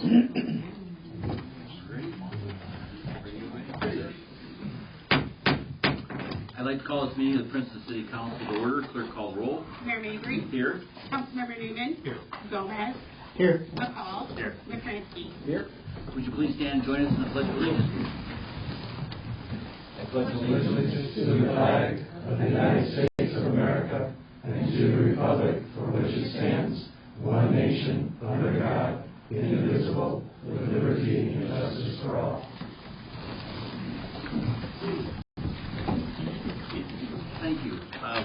I'd like to call this meeting of the Princeton City Council to order. Clerk, call the roll. Mayor Mabry. Here. Councilmember Newman. Here. Gomez. Here. McCall. Here. McCransky. Here. Would you please stand and join us in the Pledge of Allegiance? I pledge allegiance to the flag of the United States of America and to the republic for which it stands, one nation, under God, indivisible, with liberty and justice for all. Thank you.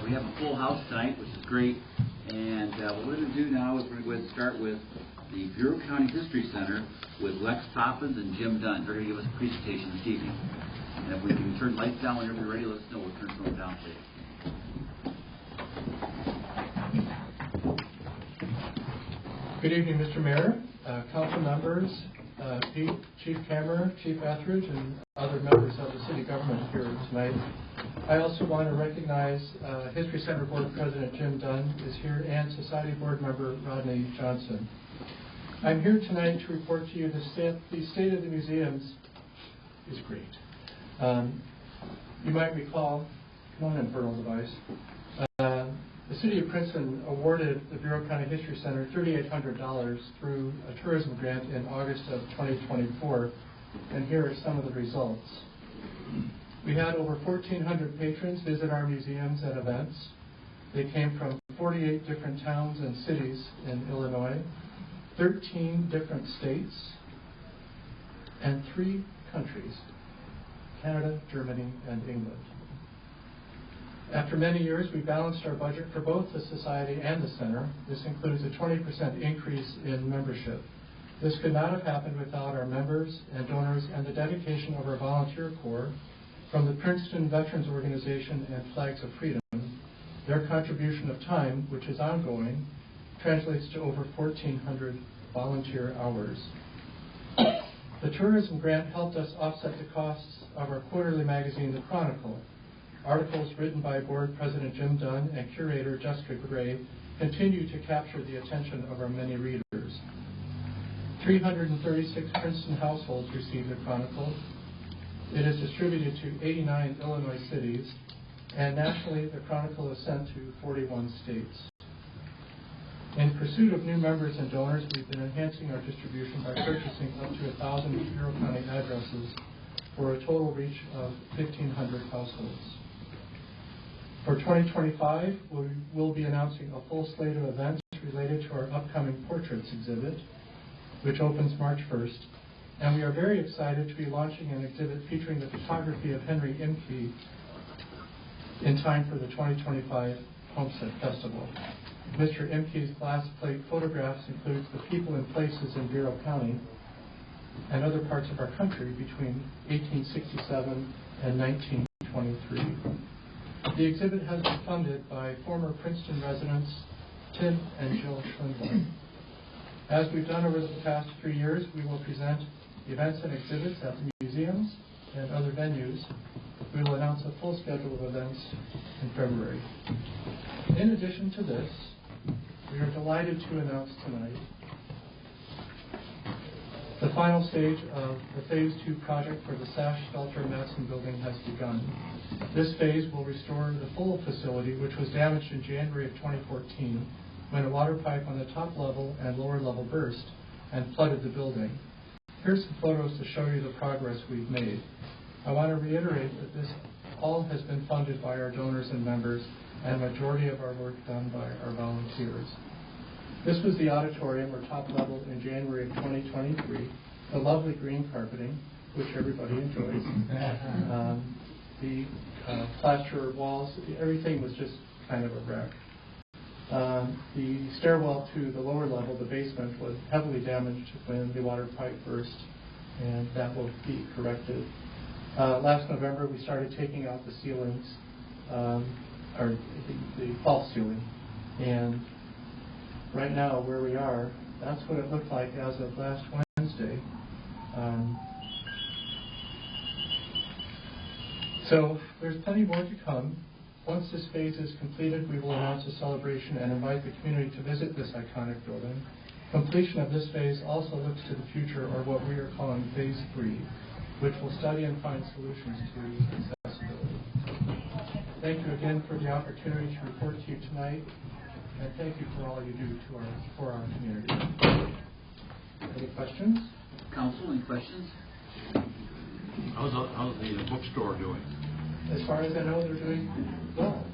We have a full house tonight, which is great. And what we're going to do now is we're going to start with the Bureau County History Center with Lex Poppins and Jim Dunn. They're going to give us a presentation this evening. And if we can turn lights down whenever you're ready, let us know. We'll turn some down, please. Good evening, Mr. Mayor, council members, Pete, Chief Kammerer, Chief Etheridge, and other members of the city government here tonight. I also want to recognize History Center Board President Jim Dunn is here, and Society Board Member Rodney Johnson. I'm here tonight to report to you the state of the museums is great. You might recall, come on, infernal device. The City of Princeton awarded the Bureau County History Center $3,800 through a tourism grant in August of 2024, and here are some of the results. We had over 1,400 patrons visit our museums and events. They came from 48 different towns and cities in Illinois, 13 different states, and 3 countries, Canada, Germany, and England. After many years, we balanced our budget for both the Society and the Center. This includes a 20% increase in membership. This could not have happened without our members and donors and the dedication of our volunteer corps from the Princeton Veterans Organization and Flags of Freedom. Their contribution of time, which is ongoing, translates to over 1,400 volunteer hours. The tourism grant helped us offset the costs of our quarterly magazine, The Chronicle. Articles written by Board President Jim Dunn and Curator Jessica Gray continue to capture the attention of our many readers. 336 Princeton households received The Chronicle. It is distributed to 89 Illinois cities, and nationally the Chronicle is sent to 41 states. In pursuit of new members and donors, we've been enhancing our distribution by purchasing up to 1,000 Bureau County addresses for a total reach of 1,500 households. For 2025, we'll be announcing a full slate of events related to our upcoming Portraits exhibit, which opens March 1st. And we are very excited to be launching an exhibit featuring the photography of Henry Imke in time for the 2025 Homestead Festival. Mr. Imke's glass plate photographs include the people and places in Bureau County and other parts of our country between 1867 and 1923. The exhibit has been funded by former Princeton residents Tim and Jill Schwindler. As we've done over the past 3 years, we will present events and exhibits at the museums and other venues. We will announce a full schedule of events in February. In addition to this, we are delighted to announce tonight the final stage of the Phase 2 project for the Sash Stelter Madsen building has begun. This phase will restore the full facility, which was damaged in January of 2014 when a water pipe on the top level and lower level burst and flooded the building. Here's some photos to show you the progress we've made. I want to reiterate that this all has been funded by our donors and members, and a majority of our work done by our volunteers. This was the auditorium, or top level, in January of 2023. The lovely green carpeting, which everybody enjoys. The plaster walls, everything was just kind of a wreck. The stairwell to the lower level, the basement, was heavily damaged when the water pipe burst, and that will be corrected. Last November, we started taking out the ceilings, or the false ceiling, and right now, where we are, that's what it looked like as of last Wednesday. So there's plenty more to come. Once this phase is completed, we will announce a celebration and invite the community to visit this iconic building. Completion of this phase also looks to the future, or what we are calling Phase 3, which will study and find solutions to accessibility. Thank you again for the opportunity to report to you tonight, and thank you for all you do for our community. Any questions? Council, any questions? How's the bookstore doing? As far as I know, they're doing well.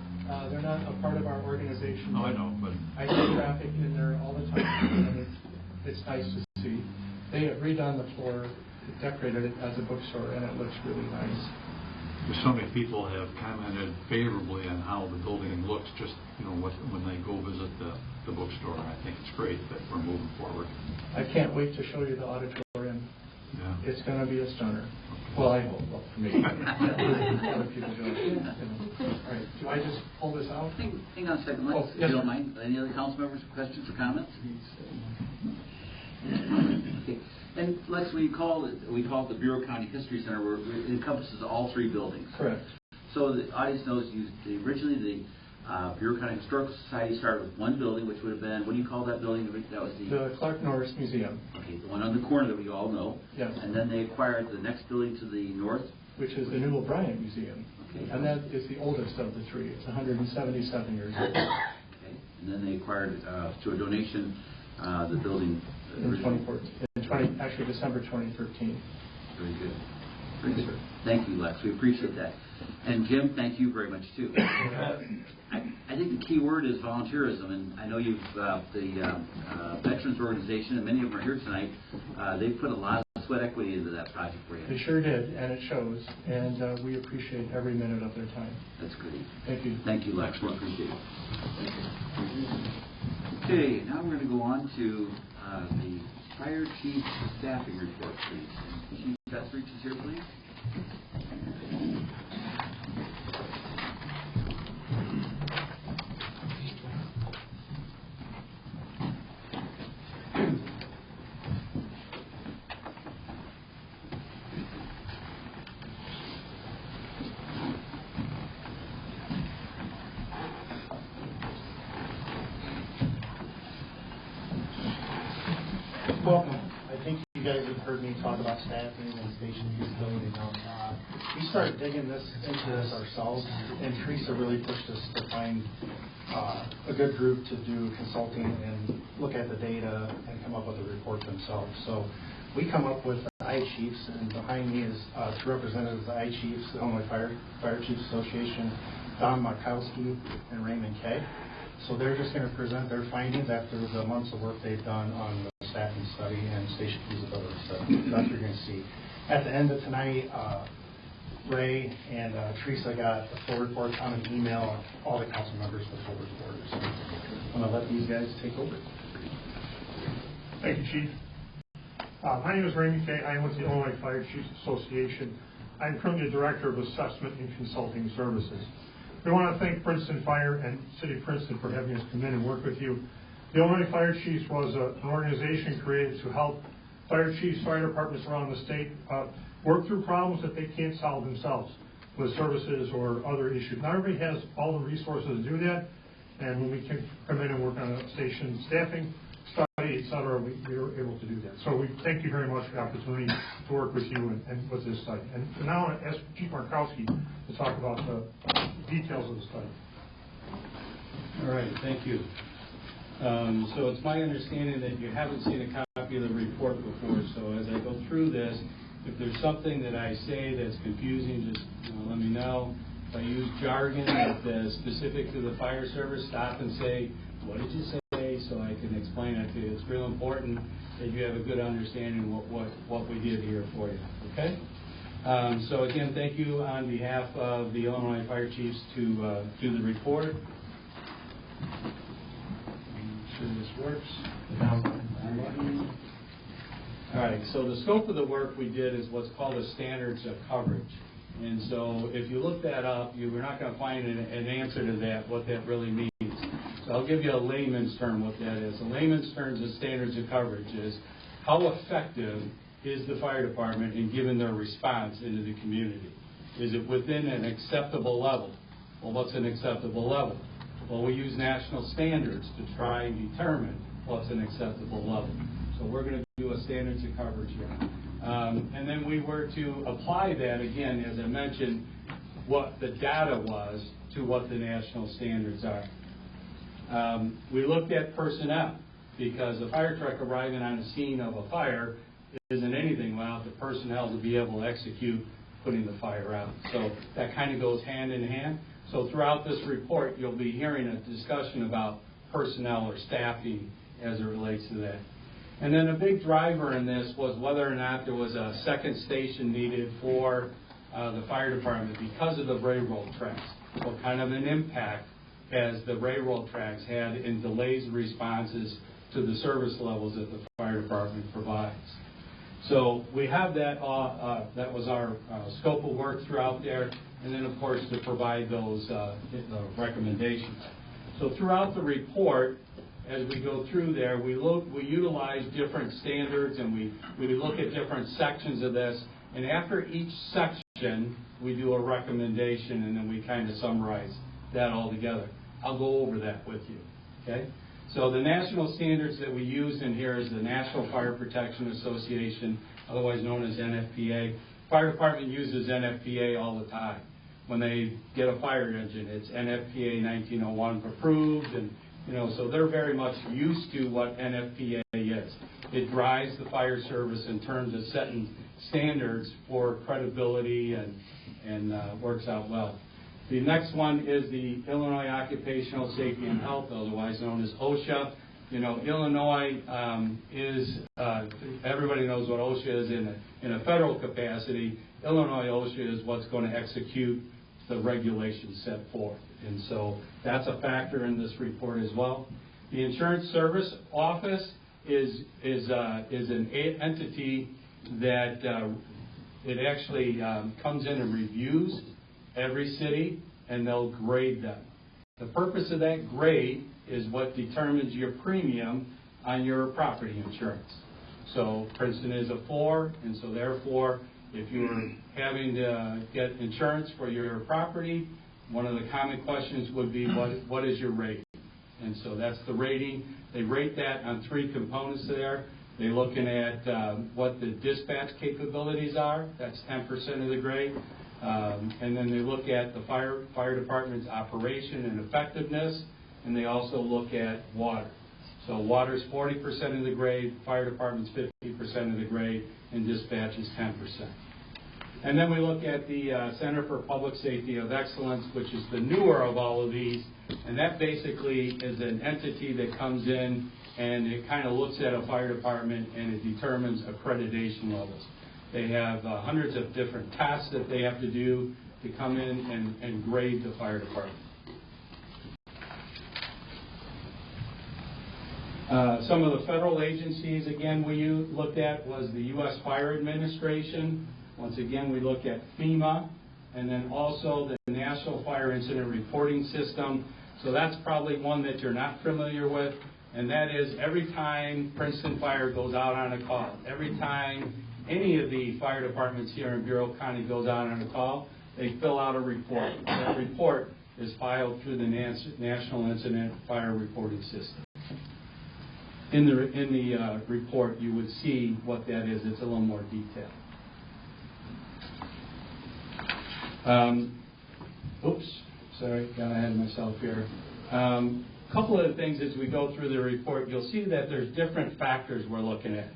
They're not a part of our organization. No, I know, but I see traffic in there all the time, and it's nice to see. They have redone the floor, decorated it as a bookstore, and it looks really nice. so many people have commented favorably on how the building looks. Just when they go visit the bookstore, I think it's great that we're moving forward. I can't wait to show you the auditorium. Yeah. It's going to be a stunner. Well, I hope. Well, for me. Other people do it. All right. Do I just pull this out? Hang on a second, Lex, if you don't mind. Any other council members with questions or comments? Okay. And Lex, we call it the Bureau County History Center, where it encompasses all three buildings. Correct. So the audience knows originally the Bureau County Historical Society started with one building, which would have been, what do you call that building? That was the Clark Norris Museum. Okay, the one on the corner that we all know. Yes. And then they acquired the next building to the north, which is the Newell Bryant Museum. Okay. And that is the oldest of the three. It's 177 years old. Okay. And then they acquired, through a donation, the building in 2014, actually December 2013. Very good. Very good. Thank you, Lex. We appreciate that. And Jim, thank you very much too. I think the key word is volunteerism, and I know you've the Veterans Organization, and many of them are here tonight. They put a lot of sweat equity into that project for you. They sure did, and it shows. And we appreciate every minute of their time. That's great. Thank you. Thank you, Lex. We appreciate it. Okay, now we're going to go on to the Fire Chief Staffing Report, please. Chief Etheridge is here, please. Well, I think you guys have heard me talk about staffing and station usability. We started digging into this ourselves, and Teresa really pushed us to find a good group to do consulting and look at the data and come up with a report themselves. So we come up with the I-Chiefs, and behind me is two representatives of the I-Chiefs, the Illinois Fire Chiefs Association, Don Markowski and Raymond Kay. So they're just going to present their findings after the months of work they've done on the staffing study and station feasibility study. That's what you're going to see. At the end of tonight, Ray and Teresa got the full report on an email, all the council members the full report. So I'm going to let these guys take over. Thank you, Chief. My name is Raymond Kay. I am with the Illinois Fire Chiefs Association. I'm currently the Director of Assessment and Consulting Services. We want to thank Princeton Fire and City of Princeton for having us come in and work with you. The Illinois Fire Chiefs was an organization created to help fire chiefs, fire departments around the state work through problems that they can't solve themselves with services or other issues. Not everybody has all the resources to do that, and when we can come in and work on a station staffing study, et cetera, we were able to do that. So we thank you very much for the opportunity to work with you and with this study. And now I want to ask Chief Markowski to talk about the details of the study. All right, thank you. So it's my understanding that you haven't seen a copy of the report before, so as I go through this, if there's something that I say that's confusing, just let me know. If I use jargon that's specific to the fire service, stop and say, what did you say, so I can explain it to you. It's real important that you have a good understanding of what we did here for you, okay? So again, thank you on behalf of the Illinois Fire Chiefs to do the report. Make sure this works. All right, so the scope of the work we did is what's called a standards of coverage. And so if you look that up, you're not going to find an answer to that, what that really means. So I'll give you a layman's term what that is. A layman's term of standards of coverage is how effective is the fire department in giving their response into the community? Is it within an acceptable level? Well, what's an acceptable level? Well, we use national standards to try and determine what's an acceptable level. So we're going to do a standards of coverage here. And then we were to apply that, again, as I mentioned, what the data was to what the national standards are. We looked at personnel, because a fire truck arriving on the scene of a fire isn't anything without the personnel to be able to execute putting the fire out. So that kind of goes hand in hand. So throughout this report, you'll be hearing a discussion about personnel or staffing as it relates to that. And then a big driver in this was whether or not there was a second station needed for the fire department because of the railroad tracks. What kind of an impact has the railroad tracks had in delays and responses to the service levels that the fire department provides? So we have that, that was our scope of work throughout there, and then of course to provide those recommendations. So throughout the report, as we go through there, we utilize different standards, and we look at different sections of this, and after each section, we do a recommendation, and then we kind of summarize that all together. I'll go over that with you, okay? So the national standards that we use in here is the National Fire Protection Association, otherwise known as NFPA. Fire department uses NFPA all the time. When they get a fire engine, it's NFPA 1901 approved, and so they're very much used to what NFPA is. It drives the fire service in terms of setting standards for credibility and works out well. The next one is the Illinois Occupational Safety and Health, otherwise known as OSHA. Illinois is, everybody knows what OSHA is in a federal capacity. Illinois OSHA is what's going to execute the regulations set forth. And so that's a factor in this report as well. The Insurance Service Office is an entity that it actually comes in and reviews every city, and they'll grade them. The purpose of that grade is what determines your premium on your property insurance. So Princeton is a 4, and so therefore, if you're having to get insurance for your property, one of the common questions would be, what is your rating? And so that's the rating. They rate that on 3 components there. They're looking at what the dispatch capabilities are. That's 10% of the grade. And then they look at the fire department's operation and effectiveness, and they also look at water. So water is 40% of the grade, fire department's 50% of the grade, and dispatch is 10%. And then we look at the Center for Public Safety of Excellence, which is the newer of all of these, and that basically is an entity that comes in and it kind of looks at a fire department and it determines accreditation levels. They have hundreds of different tasks that they have to do to come in and grade the fire department. Some of the federal agencies, again, we looked at was the U.S. Fire Administration. Once again, we look at FEMA, and then also the National Fire Incident Reporting System. So that's probably one that you're not familiar with, and that is every time Princeton Fire goes out on a call, every time any of the fire departments here in Bureau County goes out on a call, they fill out a report. That report is filed through the National Incident Fire Reporting System. In the report, you would see what that is. It's a little more detailed. Oops, sorry, got ahead of myself here. A couple of the things as we go through the report, you'll see that there's different factors we're looking at.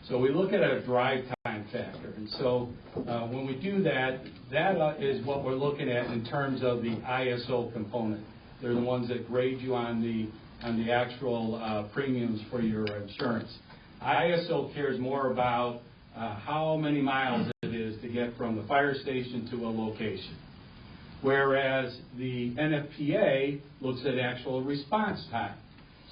So we look at a drive time factor, and so when we do that, that is what we're looking at in terms of the ISO component. They're the ones that grade you on the actual premiums for your insurance. ISO cares more about how many miles it is to get from the fire station to a location, whereas the NFPA looks at actual response time.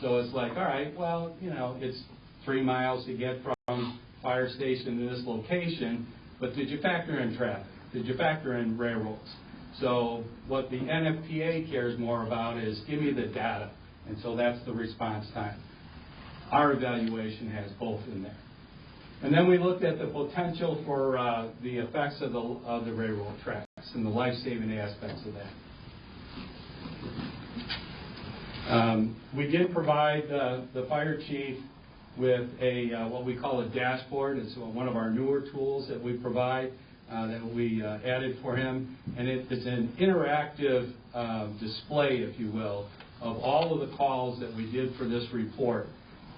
So it's like, all right, well, it's 3 miles to get from fire station to this location, but did you factor in traffic? Did you factor in railroads? So what the NFPA cares more about is give me the data, and so that's the response time. Our evaluation has both in there. And then we looked at the potential for the effects of the railroad tracks and the life-saving aspects of that. We did provide the fire chief with a what we call a dashboard. It's one of our newer tools that we provide that we added for him, and it's an interactive display, if you will, of all of the calls that we did for this report.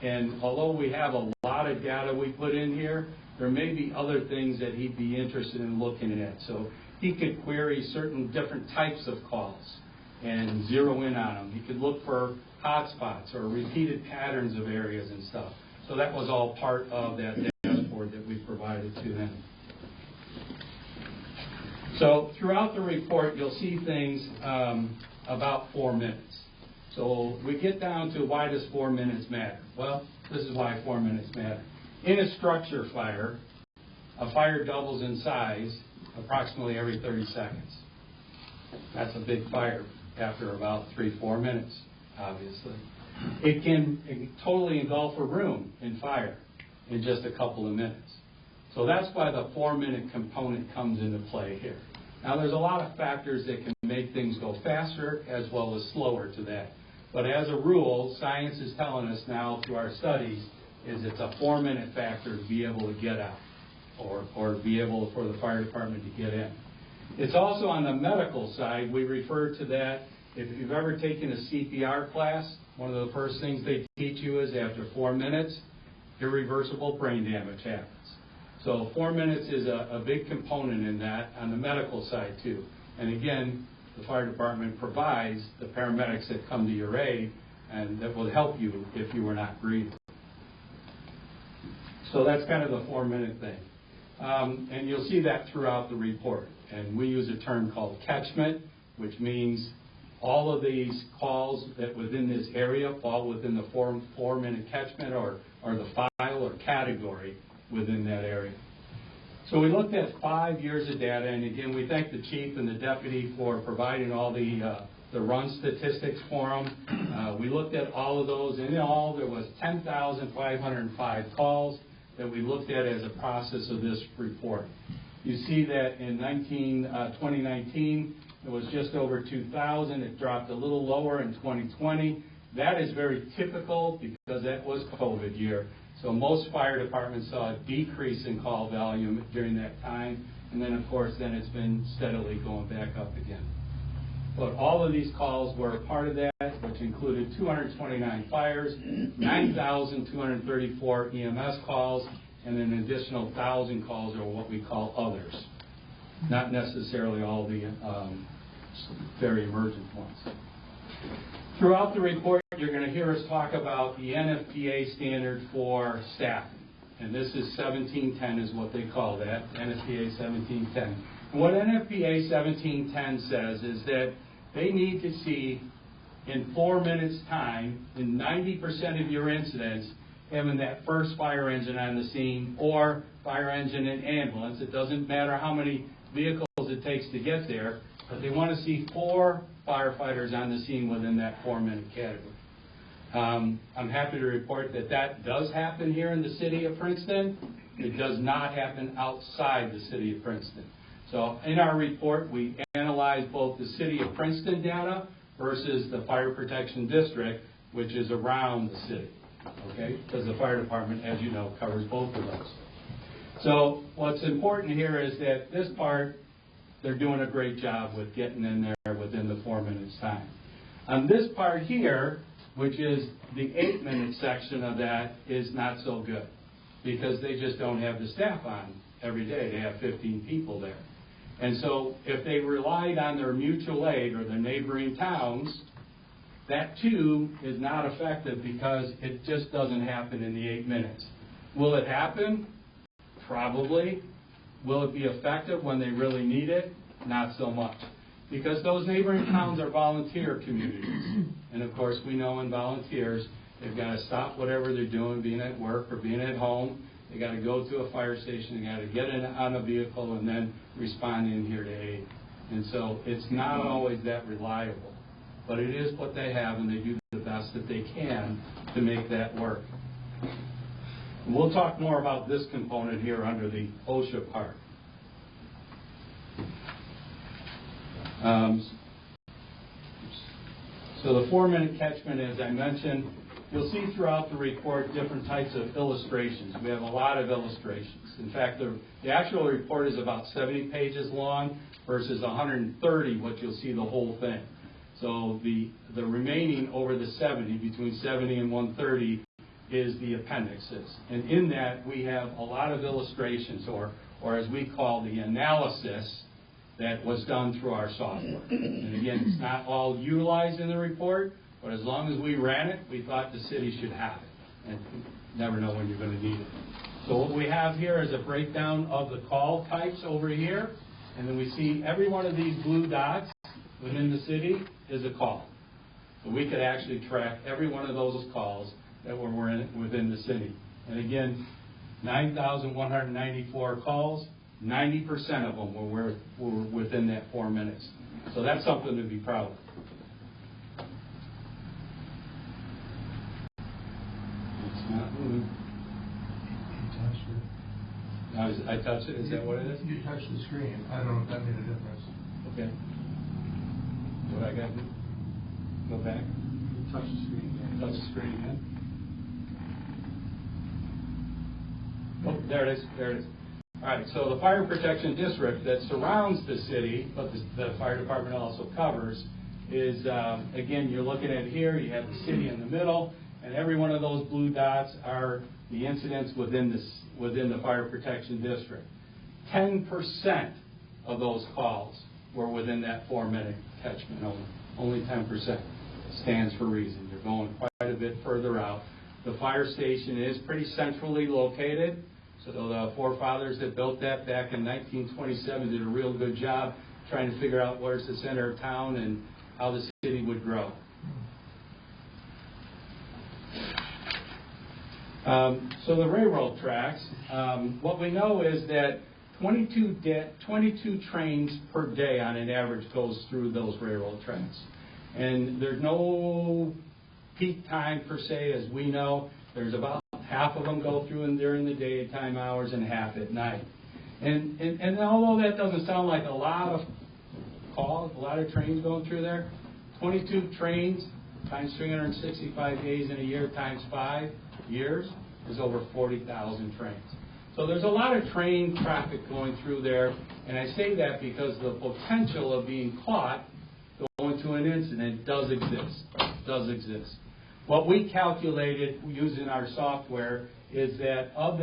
And although we have a lot of data we put in here, there may be other things that he'd be interested in looking at. So he could query certain different types of calls and zero in on them. He could look for hotspots or repeated patterns of areas and stuff. So that was all part of that dashboard that we provided to him. So throughout the report, you'll see things about 4 minutes. So we get down to why does 4 minutes matter? Well, this is why 4 minutes matter. In a structure fire, a fire doubles in size approximately every 30 seconds. That's a big fire after about 3-4 minutes, obviously. It can totally engulf a room in fire in just a couple of minutes. So that's why the 4-minute component comes into play here. Now, there's a lot of factors that can make things go faster as well as slower to that. But as a rule, science is telling us now through our studies is it's a 4-minute factor to be able to get out or be able for the fire department to get in. It's also on the medical side. We refer to that, if you've ever taken a CPR class, one of the first things they teach you is after 4 minutes, irreversible brain damage happens. So 4 minutes is a big component in that on the medical side too. And again, the fire department provides the paramedics that come to your aid and that will help you if you were not breathing. So that's kind of the 4-minute thing. And you'll see that throughout the report. And we use a term called catchment, which means all of these calls that within this area fall within the 4-minute catchment or the file or category within that area. So we looked at 5 years of data, and again, we thank the chief and the deputy for providing all the run statistics for them. We looked at all of those, and in all, there was 10,505 calls that we looked at as a process of this report. You see that in 2019, it was just over 2,000. It dropped a little lower in 2020. That is very typical because that was COVID year. So most fire departments saw a decrease in call volume during that time. And then, of course, then it's been steadily going back up again. But all of these calls were a part of that, which included 229 fires, 9,234 EMS calls, and an additional 1,000 calls are what we call others. Not necessarily all the very emergent ones. Throughout the report, you're going to hear us talk about the NFPA standard for staffing. And this is 1710 is what they call that, NFPA 1710. And what NFPA 1710 says is that they need to see in 4 minutes time, in 90% of your incidents, having that first fire engine on the scene or fire engine and ambulance. It doesn't matter how many vehicles it takes to get there, but they want to see 4 firefighters on the scene within that 4-minute category. I'm happy to report that that does happen here in the city of Princeton. It does not happen outside the city of Princeton. So in our report, we analyze both the city of Princeton data versus the fire protection district, which is around the city. Okay, because the fire department, as you know, covers both of those. So what's important here is that this part, they're doing a great job with getting in there within the 4 minutes time. On this part here, which is the 8-minute section of that, is not so good because they just don't have the staff on every day. They have 15 people there. And so if they relied on their mutual aid or their neighboring towns, that too is not effective because it just doesn't happen in the 8 minutes. Will it happen? Probably. Will it be effective when they really need it? Not so much. Because those neighboring towns are volunteer communities. And of course we know in volunteers, they've got to stop whatever they're doing, being at work or being at home. They got to go to a fire station, they got to get in on a vehicle and then respond in here to aid. And so it's not always that reliable. But it is what they have, and they do the best that they can to make that work. And we'll talk more about this component here under the OSHA part. So the 4-minute catchment, as I mentioned, you'll see throughout the report different types of illustrations. We have a lot of illustrations. In fact, the actual report is about 70 pages long versus 130, what you'll see the whole thing. So the remaining over the 70, between 70 and 130, is the appendixes. And in that, we have a lot of illustrations, or as we call the analysis, that was done through our software. And again, it's not all utilized in the report, but as long as we ran it, we thought the city should have it. And you never know when you're going to need it. So what we have here is a breakdown of the call types over here. And then we see every one of these blue dots within the city is a call. So we could actually track every one of those calls that were within the city. And again, 9,194 calls, 90% of them were within that 4 minutes. So that's something to be proud of. It's not moving. I touched it. Is that what it is? You touched the screen. I don't know if that made a difference. Okay. What I got? Go back. Touch the screen. Touch the screen again. Oh, there it is. There it is. All right. So the fire protection district that surrounds the city, but the fire department also covers, is again, you're looking at here. You have the city in the middle, and every one of those blue dots are the incidents within the fire protection district. 10% of those calls were within that 4-minute catchment only. Only 10%. Stands for reason. You're going quite a bit further out. The fire station is pretty centrally located. So the forefathers that built that back in 1927 did a real good job trying to figure out where's the center of town and how the city would grow. So the railroad tracks, what we know is that 22 trains per day on an average goes through those railroad tracks. And there's no peak time per se, as we know. There's about half of them go through during the daytime hours and half at night. And although that doesn't sound like a lot of calls, a lot of trains going through there, 22 trains times 365 days in a year times 5 years is over 40,000 trains. So there's a lot of train traffic going through there, and I say that because the potential of being caught going to an incident does exist. What we calculated using our software is that of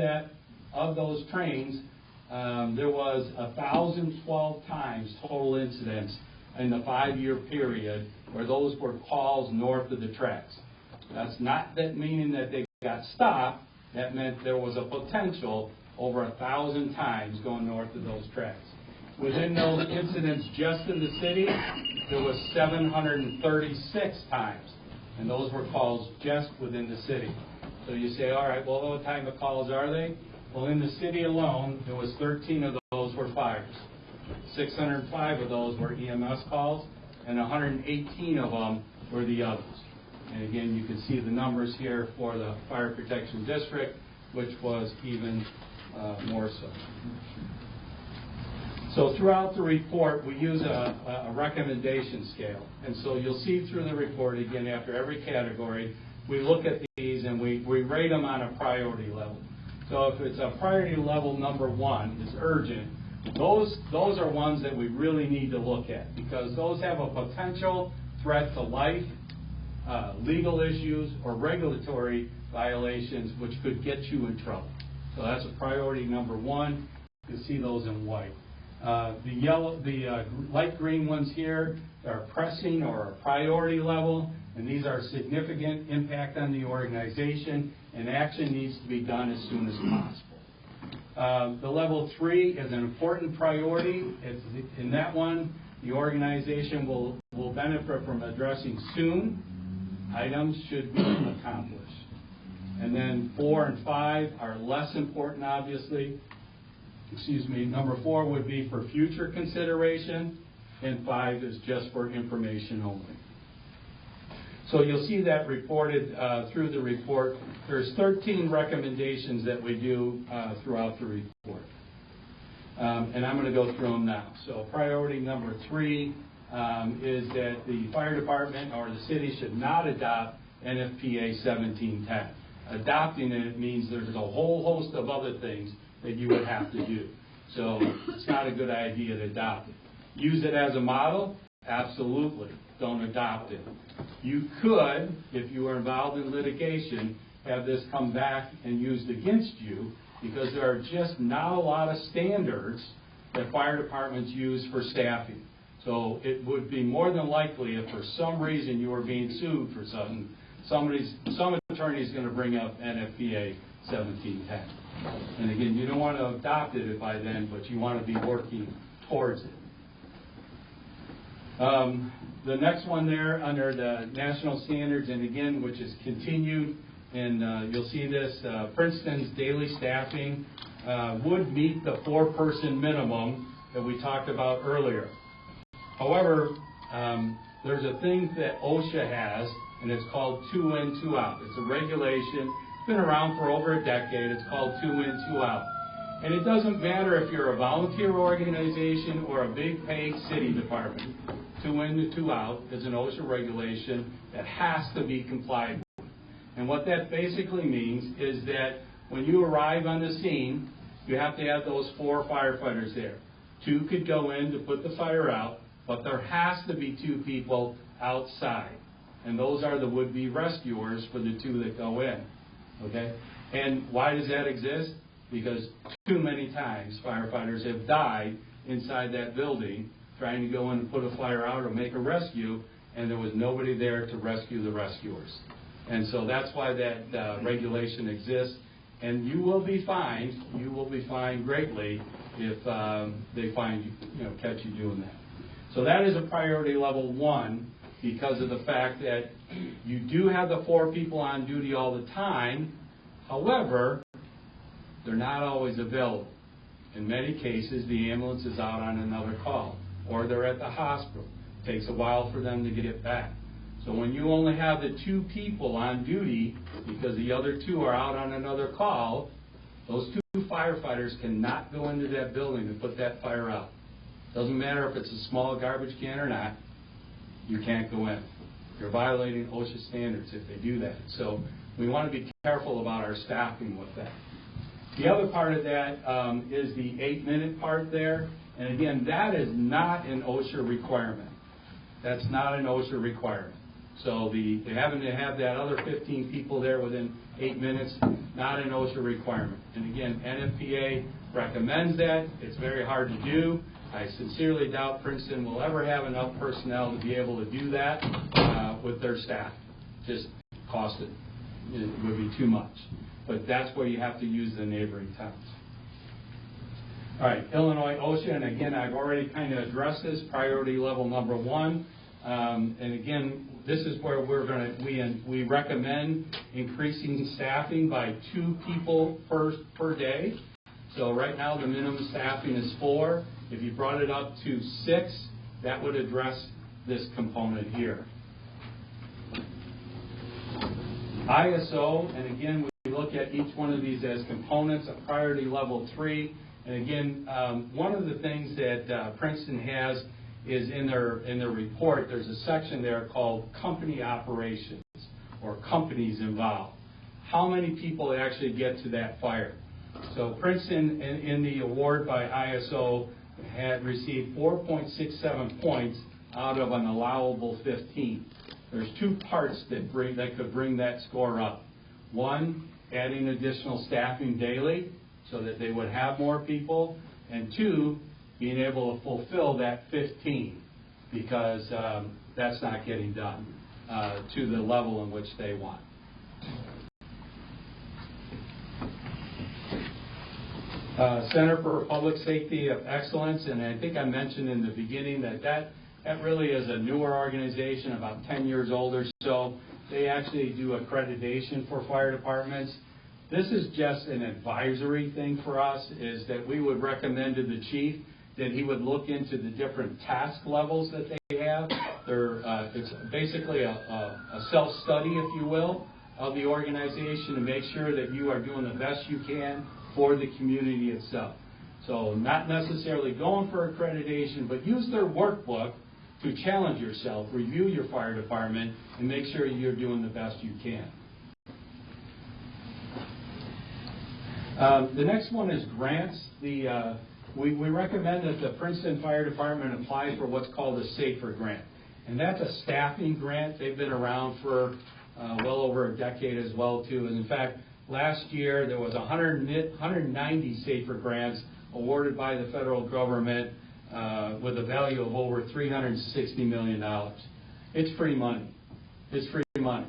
those trains, there was 1,012 times total incidents in the 5-year period where those were calls north of the tracks. That's not that meaning that they got stopped. That meant there was a potential over 1,000 times going north of those tracks. Within those incidents just in the city, there was 736 times. And those were calls just within the city. So you say, all right, well, what type of calls are they? Well, in the city alone, there was 13 of those were fires. 605 of those were EMS calls, and 118 of them were the others. And again, you can see the numbers here for the fire protection district, which was even more so. So throughout the report, we use a recommendation scale. And so you'll see through the report, again, after every category, we look at these and we rate them on a priority level. So if it's a priority level number 1, is urgent, those are ones that we really need to look at because those have a potential threat to life, legal issues, or regulatory violations which could get you in trouble. So that's a priority number 1. You see those in white. The light green ones here are pressing or a priority level, and these are significant impact on the organization, and action needs to be done as soon as possible. The level 3 is an important priority. In that one, the organization will benefit from addressing soon. Items should be accomplished. And then 4 and 5 are less important, obviously. Number 4 would be for future consideration, and 5 is just for information only. So you'll see that reported through the report. There's 13 recommendations that we do throughout the report. And I'm going to go through them now. So priority number 3, is that the fire department or the city should not adopt NFPA 1710. Adopting it means there's a whole host of other things that you would have to do. So it's not a good idea to adopt it. Use it as a model? Absolutely. Don't adopt it. You could, if you were involved in litigation, have this come back and used against you because there are just not a lot of standards that fire departments use for staffing. So it would be more than likely if for some reason you were being sued for something, some attorney is going to bring up NFPA 1710. And again, you don't want to adopt it by then, but you want to be working towards it. The next one there under the national standards, and again, which is continued, and you'll see this, Princeton's daily staffing would meet the 4-person minimum that we talked about earlier. However, there's a thing that OSHA has, and it's called 2 in, 2 out. It's a regulation. It's been around for over a decade. It's called 2 in, 2 out. And it doesn't matter if you're a volunteer organization or a big paid city department. 2 in to 2 out is an OSHA regulation that has to be complied with. And what that basically means is that when you arrive on the scene, you have to have those 4 firefighters there. 2 could go in to put the fire out, but there has to be 2 people outside. And those are the would-be rescuers for the 2 that go in. Okay? And why does that exist? Because too many times firefighters have died inside that building trying to go in and put a fire out or make a rescue, and there was nobody there to rescue the rescuers. And so that's why that regulation exists. And you will be fined. You will be fined greatly if they find catch you doing that. So that is a priority level 1 because of the fact that you do have the 4 people on duty all the time. However, they're not always available. In many cases, the ambulance is out on another call, or they're at the hospital. It takes a while for them to get back. So when you only have the 2 people on duty because the other 2 are out on another call, those 2 firefighters cannot go into that building to put that fire out. Doesn't matter if it's a small garbage can or not, you can't go in. You're violating OSHA standards if they do that. So we want to be careful about our staffing with that. The other part of that is the 8-minute part there. And again, that is not an OSHA requirement. That's not an OSHA requirement. So having to have that other 15 people there within 8 minutes, not an OSHA requirement. And again, NFPA recommends that. It's very hard to do. I sincerely doubt Princeton will ever have enough personnel to be able to do that with their staff. Just cost it would be too much. But that's where you have to use the neighboring towns. All right, Illinois OSHA, and again, I've already kind of addressed this, priority level number 1. And again, this is where we recommend increasing staffing by 2 people per day. So right now the minimum staffing is 4. If you brought it up to 6, that would address this component here. ISO, and again, we look at each one of these as components of priority level 3. And again, one of the things that Princeton has is in their report, there's a section there called company operations or companies involved. How many people actually get to that fire? So Princeton, in the award by ISO, had received 4.67 points out of an allowable 15. There's 2 parts that could bring that score up. 1, adding additional staffing daily so that they would have more people, and 2, being able to fulfill that 15 because that's not getting done to the level in which they want. Center for Public Safety of Excellence, and I think I mentioned in the beginning that really is a newer organization, about 10 years old or so. They actually do accreditation for fire departments. This is just an advisory thing for us, is that we would recommend to the chief that he would look into the different task levels that they have. It's basically a self-study, if you will, of the organization to make sure that you are doing the best you can for the community itself. So not necessarily going for accreditation, but use their workbook to challenge yourself, review your fire department, and make sure you're doing the best you can. The next one is grants. We recommend that the Princeton Fire Department apply for what's called a SAFER grant. And that's a staffing grant. They've been around for well over a decade as well, too. And in fact, last year there was 190 SAFER grants awarded by the federal government with a value of over $360 million. It's free money. It's free money.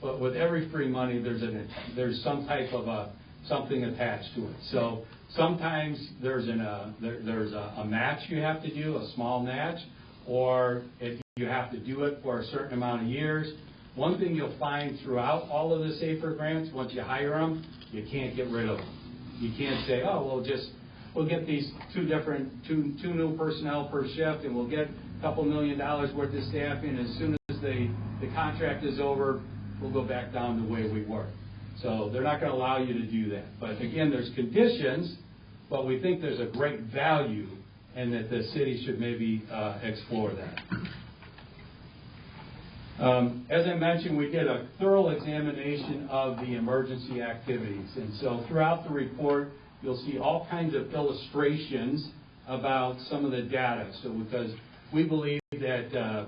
But with every free money, there's some type of something attached to it. So sometimes there's a match you have to do, a small match, or if you have to do it for a certain amount of years. One thing you'll find throughout all of the SAFER grants, once you hire them, you can't get rid of them. You can't say, oh, we'll get these two new personnel per shift, and we'll get a couple $1 million worth of staffing. As soon as the contract is over, we'll go back down the way we were. So they're not going to allow you to do that. But again, there's conditions, but we think there's a great value and that the city should maybe explore that. As I mentioned, we did a thorough examination of the emergency activities. And so throughout the report, you'll see all kinds of illustrations about some of the data. So because we believe that a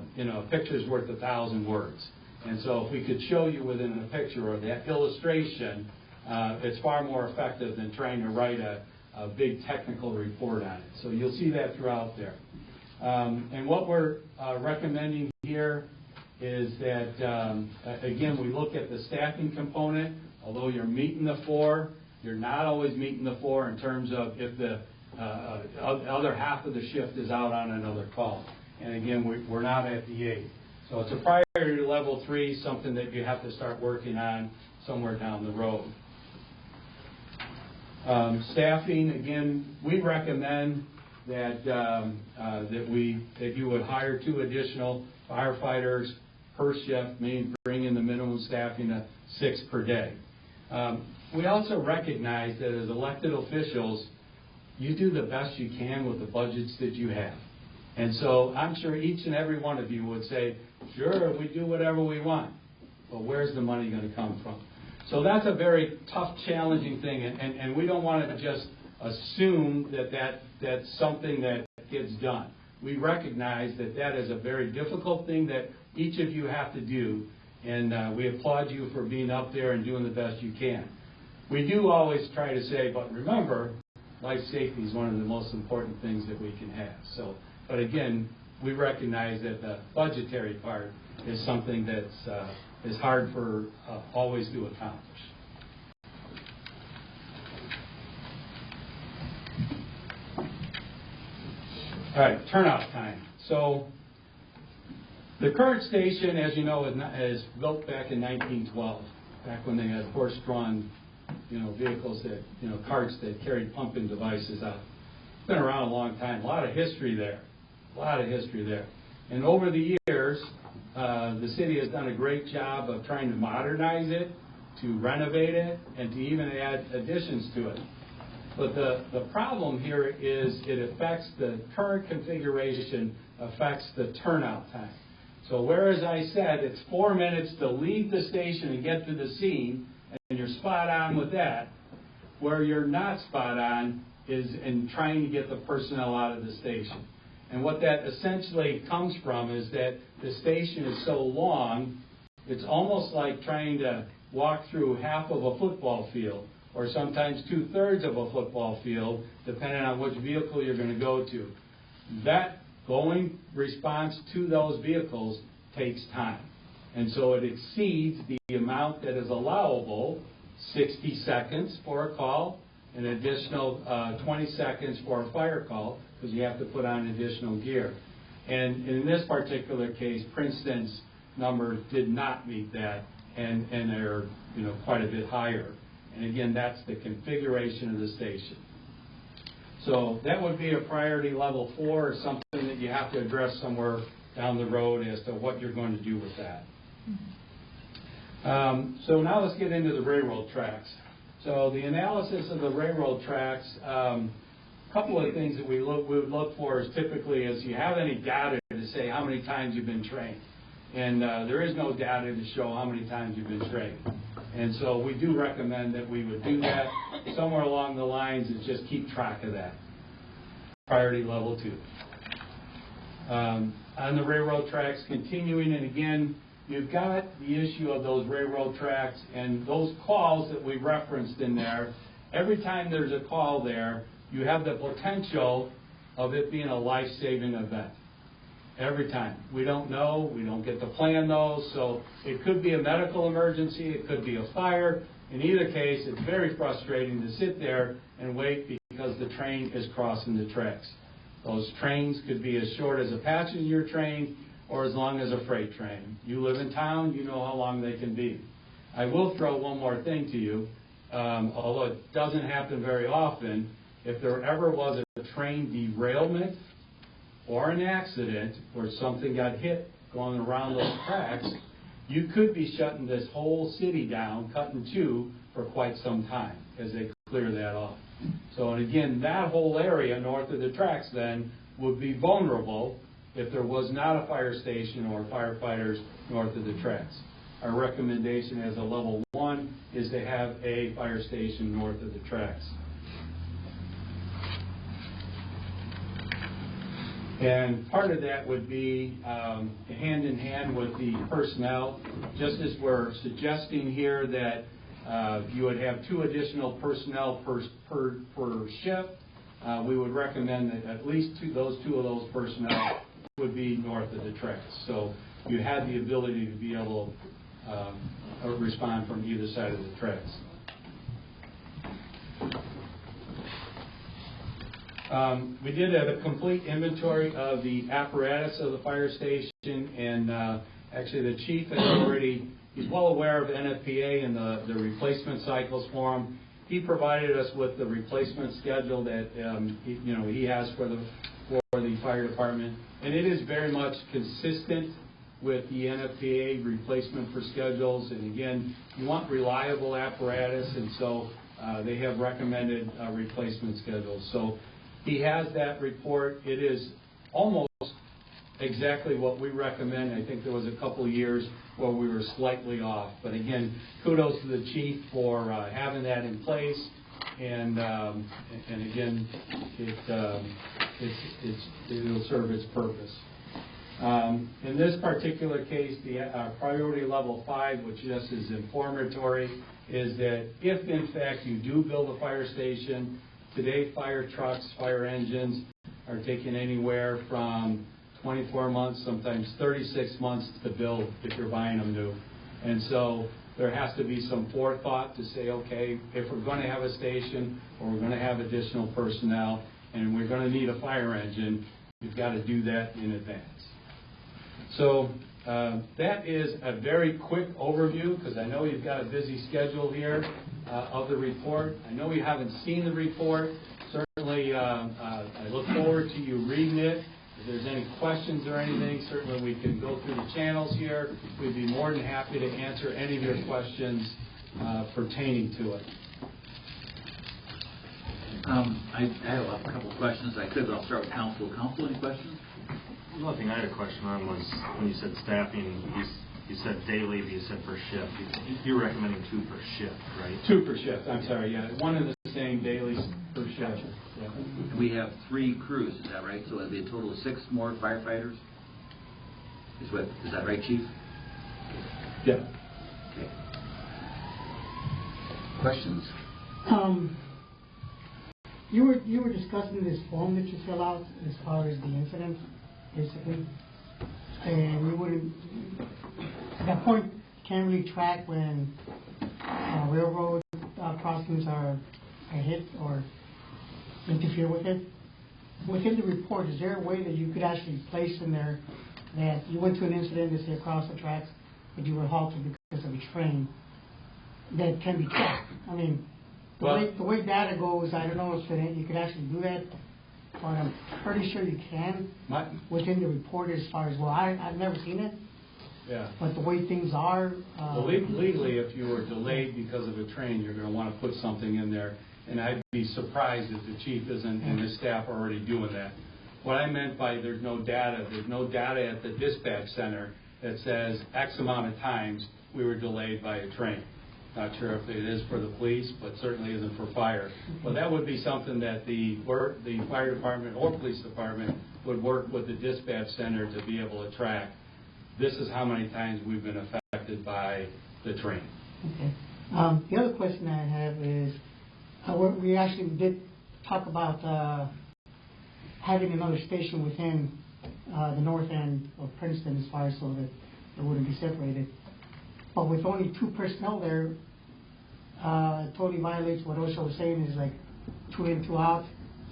picture's worth 1,000 words. And so if we could show you within a picture or that illustration, it's far more effective than trying to write a big technical report on it. So you'll see that throughout there. And what we're recommending here is that, again, we look at the staffing component. Although you're meeting the 4, you're not always meeting the 4 in terms of if the other half of the shift is out on another call. And again, we're not at the 8. So it's a priority level 3, something that you have to start working on somewhere down the road. Staffing, again, we recommend that that you would hire 2 additional firefighters per shift, meaning bring in the minimum staffing of 6 per day. We also recognize that as elected officials, you do the best you can with the budgets that you have. And so I'm sure each and every one of you would say, sure, we do whatever we want, but where's the money going to come from? So that's a very tough, challenging thing, and we don't want to just assume that's something that gets done. We recognize that is a very difficult thing that each of you have to do, and we applaud you for being up there and doing the best you can. We do always try to say, but remember, life safety is one of the most important things that we can have. So, but again, we recognize that the budgetary part is something that's is hard for always to accomplish. All right, turnout time. So the current station, as you know, is built back in 1912, back when they had horse-drawn, vehicles that, carts that carried pumping devices out. It's been around a long time. A lot of history there. And over the years, the city has done a great job of trying to modernize it, to renovate it, and to even add additions to it. But the problem here is it affects the current configuration, affects the turnout time. So whereas I said it's 4 minutes to leave the station and get to the scene, and you're spot on with that, where you're not spot on is in trying to get the personnel out of the station. And what that essentially comes from is that the station is so long, it's almost like trying to walk through half of a football field, or sometimes 2/3 of a football field, depending on which vehicle you're going to go to. That going response to those vehicles takes time. And so it exceeds the amount that is allowable, 60 seconds for a call, an additional 20 seconds for a fire call, because you have to put on additional gear. And in this particular case, Princeton's number did not meet that, and they're quite a bit higher. And again, that's the configuration of the station. So that would be a priority level 4, or something that you have to address somewhere down the road as to what you're going to do with that. So now let's get into the railroad tracks. So the analysis of the railroad tracks, a couple of things that we would look for is typically is you have any data to to say how many times you've been trained. And there is no data to show how many times you've been trained. And so we do recommend that we would do that. Somewhere along the lines is just keep track of that. Priority level 2. On the railroad tracks, continuing, and again, you've got the issue of those railroad tracks and those calls that we referenced in there. Every time there's a call there, you have the potential of it being a life-saving event. Every time. We don't know. We don't get to plan those. So it could be a medical emergency. It could be a fire. In either case, it's very frustrating to sit there and wait because the train is crossing the tracks. Those trains could be as short as a passenger train or as long as a freight train. You live in town, you know how long they can be. I will throw one more thing to you. Although it doesn't happen very often, if there ever was a train derailment or an accident where something got hit going around those tracks, you could be shutting this whole city down, cut in two, for quite some time as they clear that off. So, and again, that whole area north of the tracks then would be vulnerable if there was not a fire station or firefighters north of the tracks. Our recommendation as a level 1 is to have a fire station north of the tracks. And part of that would be hand in hand with the personnel, just as we're suggesting here that you would have 2 additional personnel per shift. We would recommend that at least those two of those personnel would be north of the tracks. So you had the ability to be able to respond from either side of the tracks. We did a complete inventory of the apparatus of the fire station, and actually the chief has already, he's well aware of NFPA and the replacement cycles for him. He provided us with the replacement schedule that he has for the fire department, and it is very much consistent with the NFPA replacement for schedules. And again, you want reliable apparatus, and so they have recommended replacement schedules. So he has that report. It is almost exactly what we recommend. I think there was a couple of years where we were slightly off. But again, kudos to the chief for having that in place. And again, it'll serve its purpose. In this particular case, the priority level 5, which just is informatory, is that if in fact you do build a fire station, today fire trucks, fire engines are taking anywhere from 24 months, sometimes 36 months to build if you're buying them new. And so there has to be some forethought to say, okay, if we're going to have a station or we're going to have additional personnel and we're going to need a fire engine, you've got to do that in advance. So that is a very quick overview, because I know you've got a busy schedule here of the report. I know you haven't seen the report. Certainly, I look forward to you reading it. If there's any questions or anything, certainly we can go through the channels here. We'd be more than happy to answer any of your questions pertaining to it. I have a couple of questions. I'll start with council. Council, any questions? The only thing I had a question on was when you said staffing, you said daily, but you said per shift. You're recommending 2 per shift, right? 2 per shift, I'm sorry, yeah. One and the same daily per shift. Yeah. We have 3 crews, is that right? So it'd be a total of 6 more firefighters? Is that right, Chief? Yeah. Okay. Questions? You were discussing this form that you fill out as far as the incidents, basically, and we wouldn't, at that point, can't really track when railroad crossings are hit or interfere with it. Within the report, is there a way that you could actually place in there that you went to an incident, let's say across the tracks, but you were halted because of a train, that can be tracked? I mean, the way data goes, I don't know if you could actually do that, but I'm pretty sure you can within the report as far as, well, I've never seen it. Yeah. But the way things are... legally, if you were delayed because of a train, you're going to want to put something in there. And I'd be surprised if the chief isn't and his staff are already doing that. What I meant by there's no data at the dispatch center that says X amount of times we were delayed by a train. Not sure if it is for the police, but certainly isn't for fire. But that would be something that the fire department or police department would work with the dispatch center to be able to track. This is how many times we've been affected by the train. Okay. The other question I have is, we actually did talk about having another station within the north end of Princeton as far as so that it wouldn't be separated. But with only 2 personnel there, it totally violates what OSHA was saying is like 2 in, 2 out.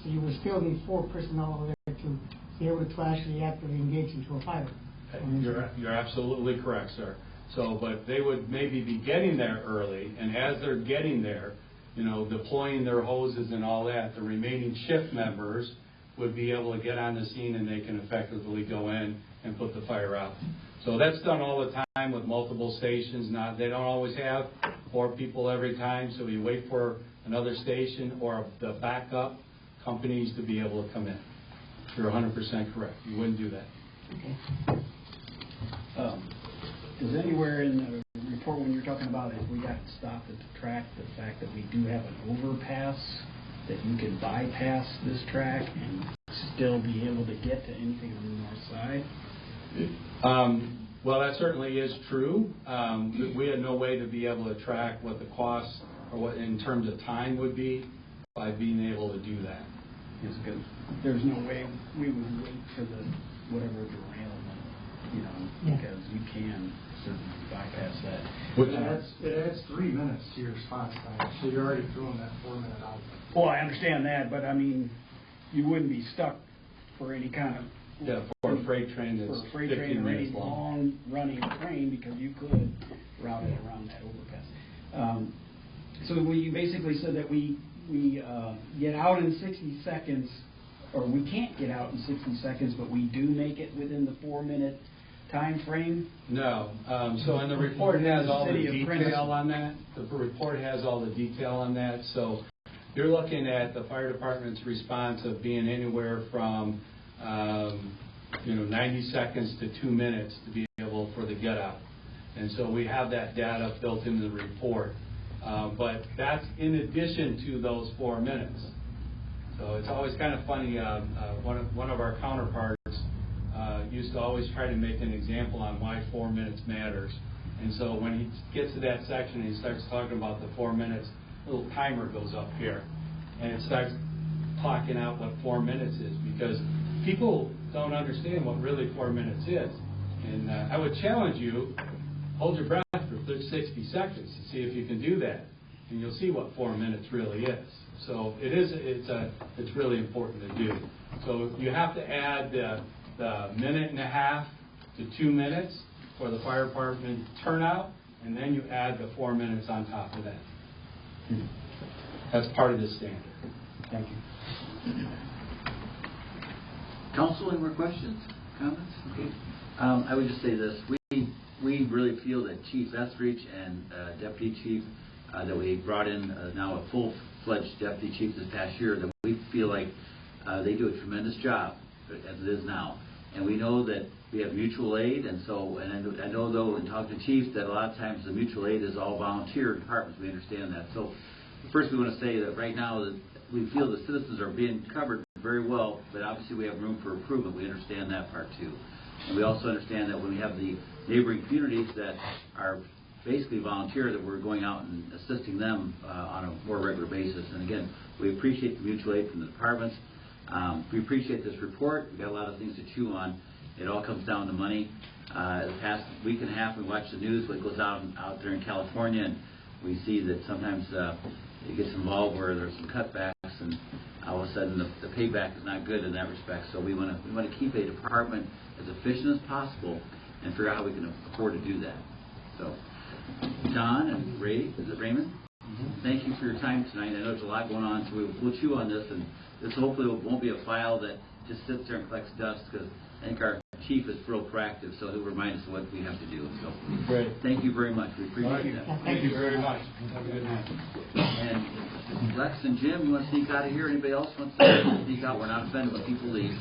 So you would still need 4 personnel over there to be able to actually actively engage into a fire. You're absolutely correct, sir. So, but they would maybe be getting there early, and as they're getting there, deploying their hoses and all that, the remaining shift members would be able to get on the scene and they can effectively go in and put the fire out. So that's done all the time with multiple stations. They don't always have 4 people every time, so you wait for another station or the backup companies to be able to come in. You're 100% correct. You wouldn't do that. Okay. Is anywhere in the report when you're talking about if we got stopped at the track, the fact that we do have an overpass, that you can bypass this track and still be able to get to anything on the north side? Well, that certainly is true. We had no way to be able to track what the costs or what in terms of time would be by being able to do that. Yes, because there's no way we would wait for the whatever derailment, because you can certainly bypass that. It adds 3 minutes to your response time, so you're already throwing that 4 minute out. Well, I understand that, but I mean, you wouldn't be stuck for any kind of for a freight train that's 15 minutes long. Running train, because you could route it around that overpass. So you basically said that we get out in 60 seconds, or we can't get out in 60 seconds, but we do make it within the 4-minute time frame? No. So, and the report has all the detail on that. The report has all the detail on that. So, you're looking at the fire department's response of being anywhere from 90 seconds to 2 minutes to be able for the get out. And so we have that data built into the report. But that's in addition to those 4 minutes. So it's always kind of funny. One of our counterparts used to always try to make an example on why 4 minutes matters. And so when he gets to that section and he starts talking about the 4 minutes, a little timer goes up here. And it starts clocking out what 4 minutes is, because people don't understand what really 4 minutes is. And I would challenge you, hold your breath for 60 seconds to see if you can do that. And you'll see what 4 minutes really is. So it's really important to do. So you have to add the minute and a half to 2 minutes for the fire department turnout, and then you add the 4 minutes on top of that. That's part of the standard. Thank you. Council, any more questions, comments? Okay. I would just say this: we really feel that Chief Etheridge and Deputy Chief that we brought in now a full-fledged Deputy Chief this past year, that we feel like they do a tremendous job as it is now. And we know that we have mutual aid, and I know though in talking to chiefs that a lot of times the mutual aid is all volunteer departments. We understand that. So first we want to say that right now that we feel the citizens are being covered very well, but obviously we have room for improvement. We understand that part too. And we also understand that when we have the neighboring communities that are basically volunteer, that we're going out and assisting them on a more regular basis. And again, we appreciate the mutual aid from the departments. We appreciate this report. We've got a lot of things to chew on. It all comes down to money. The past week and a half, we watch the news, what goes out there in California, and we see that sometimes it gets involved where there's some cutbacks, and all of a sudden the payback is not good in that respect. So we want to keep a department as efficient as possible and figure out how we can afford to do that. So, John and Ray, is it Raymond? Mm-hmm. Thank you for your time tonight. I know there's a lot going on, so we'll chew on this, and this hopefully won't be a file that just sits there and collects dust, because I think our chief is real proactive, so he'll remind us of what we have to do. So, great. Thank you very much. We appreciate that. Thank you very much. Have a good night. And Lex and Jim, you want to sneak out of here? Anybody else wants to sneak out? We're not offended when people leave.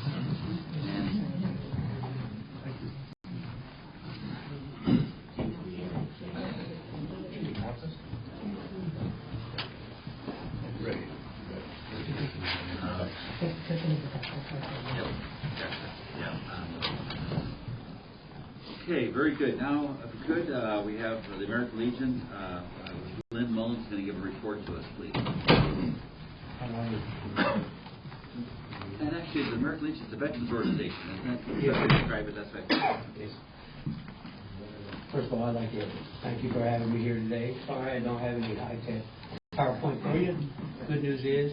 Okay, very good. Now, if we could, we have the American Legion. Lynn Mullins is going to give a report to us, please. And actually, the American Legion is a veterans organization, isn't it? Can you describe it that way? Yes. First of all, I'd like to thank you for having me here today. Sorry I don't have any high-tech PowerPoint for you. Good news is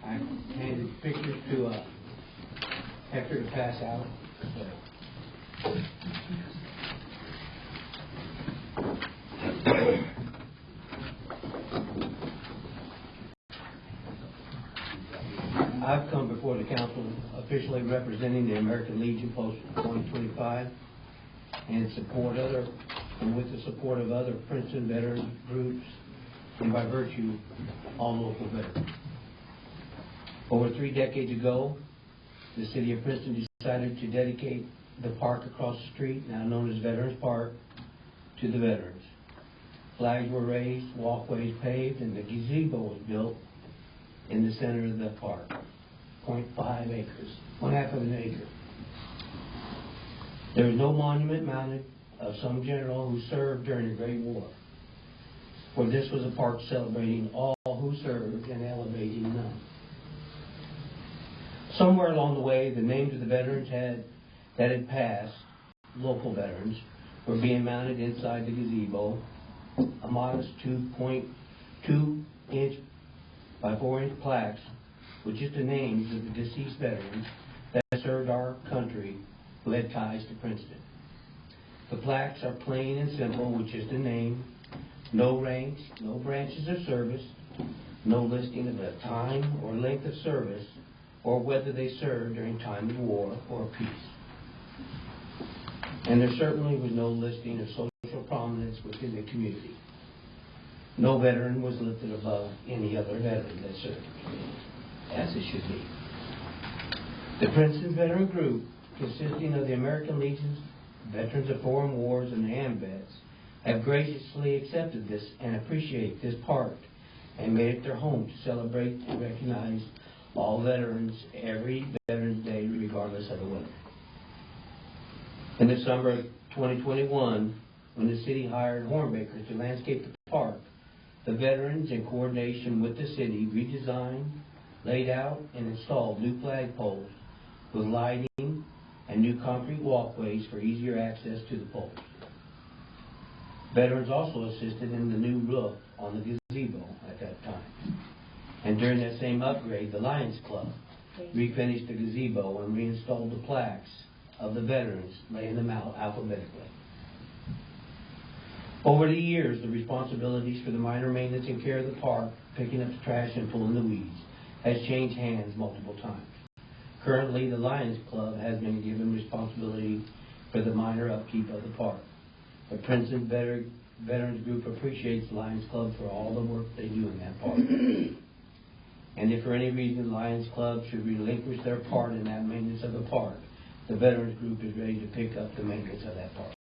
I handed pictures to Hector to pass out. I've come before the council officially representing the American Legion Post 2025 and with the support of other Princeton veteran groups and by virtue all local veterans. Over 3 decades ago, the city of Princeton decided to dedicate the park across the street, now known as Veterans Park, to the veterans. Flags were raised, walkways paved, and the gazebo was built in the center of the park, 0.5 acres, 1/2 of an acre. There was no monument mounted of some general who served during the Great War, for this was a park celebrating all who served and elevating none. Somewhere along the way, the names of the veterans that had passed, local veterans, were being mounted inside the gazebo, a modest 2.2-inch by 4-inch plaques with just the names of the deceased veterans that served our country who had ties to Princeton. The plaques are plain and simple with just a name, no ranks, no branches of service, no listing of the time or length of service, or whether they served during time of war or peace. And there certainly was no listing of social prominence within the community. No veteran was lifted above any other veteran that served the community, as it should be. The Princeton Veteran Group, consisting of the American Legions, Veterans of Foreign Wars, and the AMVETS, have graciously accepted this and appreciate this park and made it their home to celebrate and recognize all veterans every Veterans Day, regardless of the weather. In the summer of 2021, when the city hired Hornbakers to landscape the park, the veterans, in coordination with the city, redesigned, laid out, and installed new flagpoles with lighting and new concrete walkways for easier access to the poles. Veterans also assisted in the new roof on the gazebo at that time. And during that same upgrade, the Lions Club refinished the gazebo and reinstalled the plaques of the veterans, laying them out alphabetically. Over the years, the responsibilities for the minor maintenance and care of the park, picking up the trash and pulling the weeds, has changed hands multiple times. Currently, the Lions Club has been given responsibility for the minor upkeep of the park. The Princeton Veterans Group appreciates the Lions Club for all the work they do in that park. And if for any reason the Lions Club should relinquish their part in that maintenance of the park, the Veterans Group is ready to pick up the maintenance of that park.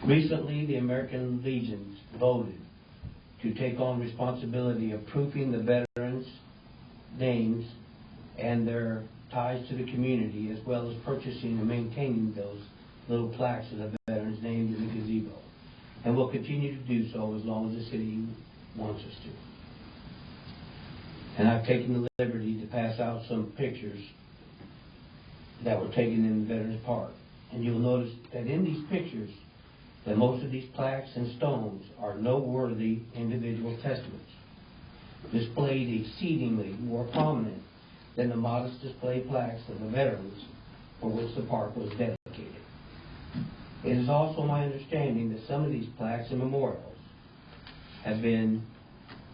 Recently, the American Legions voted to take on responsibility of proofing the veterans' names and their ties to the community, as well as purchasing and maintaining those little plaques of the veterans' names in the gazebo. And we'll continue to do so as long as the city wants us to. And I've taken the liberty to pass out some pictures that were taken in Veterans Park. And you'll notice that in these pictures, that most of these plaques and stones are noteworthy individual testaments, displayed exceedingly more prominent than the modest display plaques of the veterans for which the park was dedicated. It is also my understanding that some of these plaques and memorials have been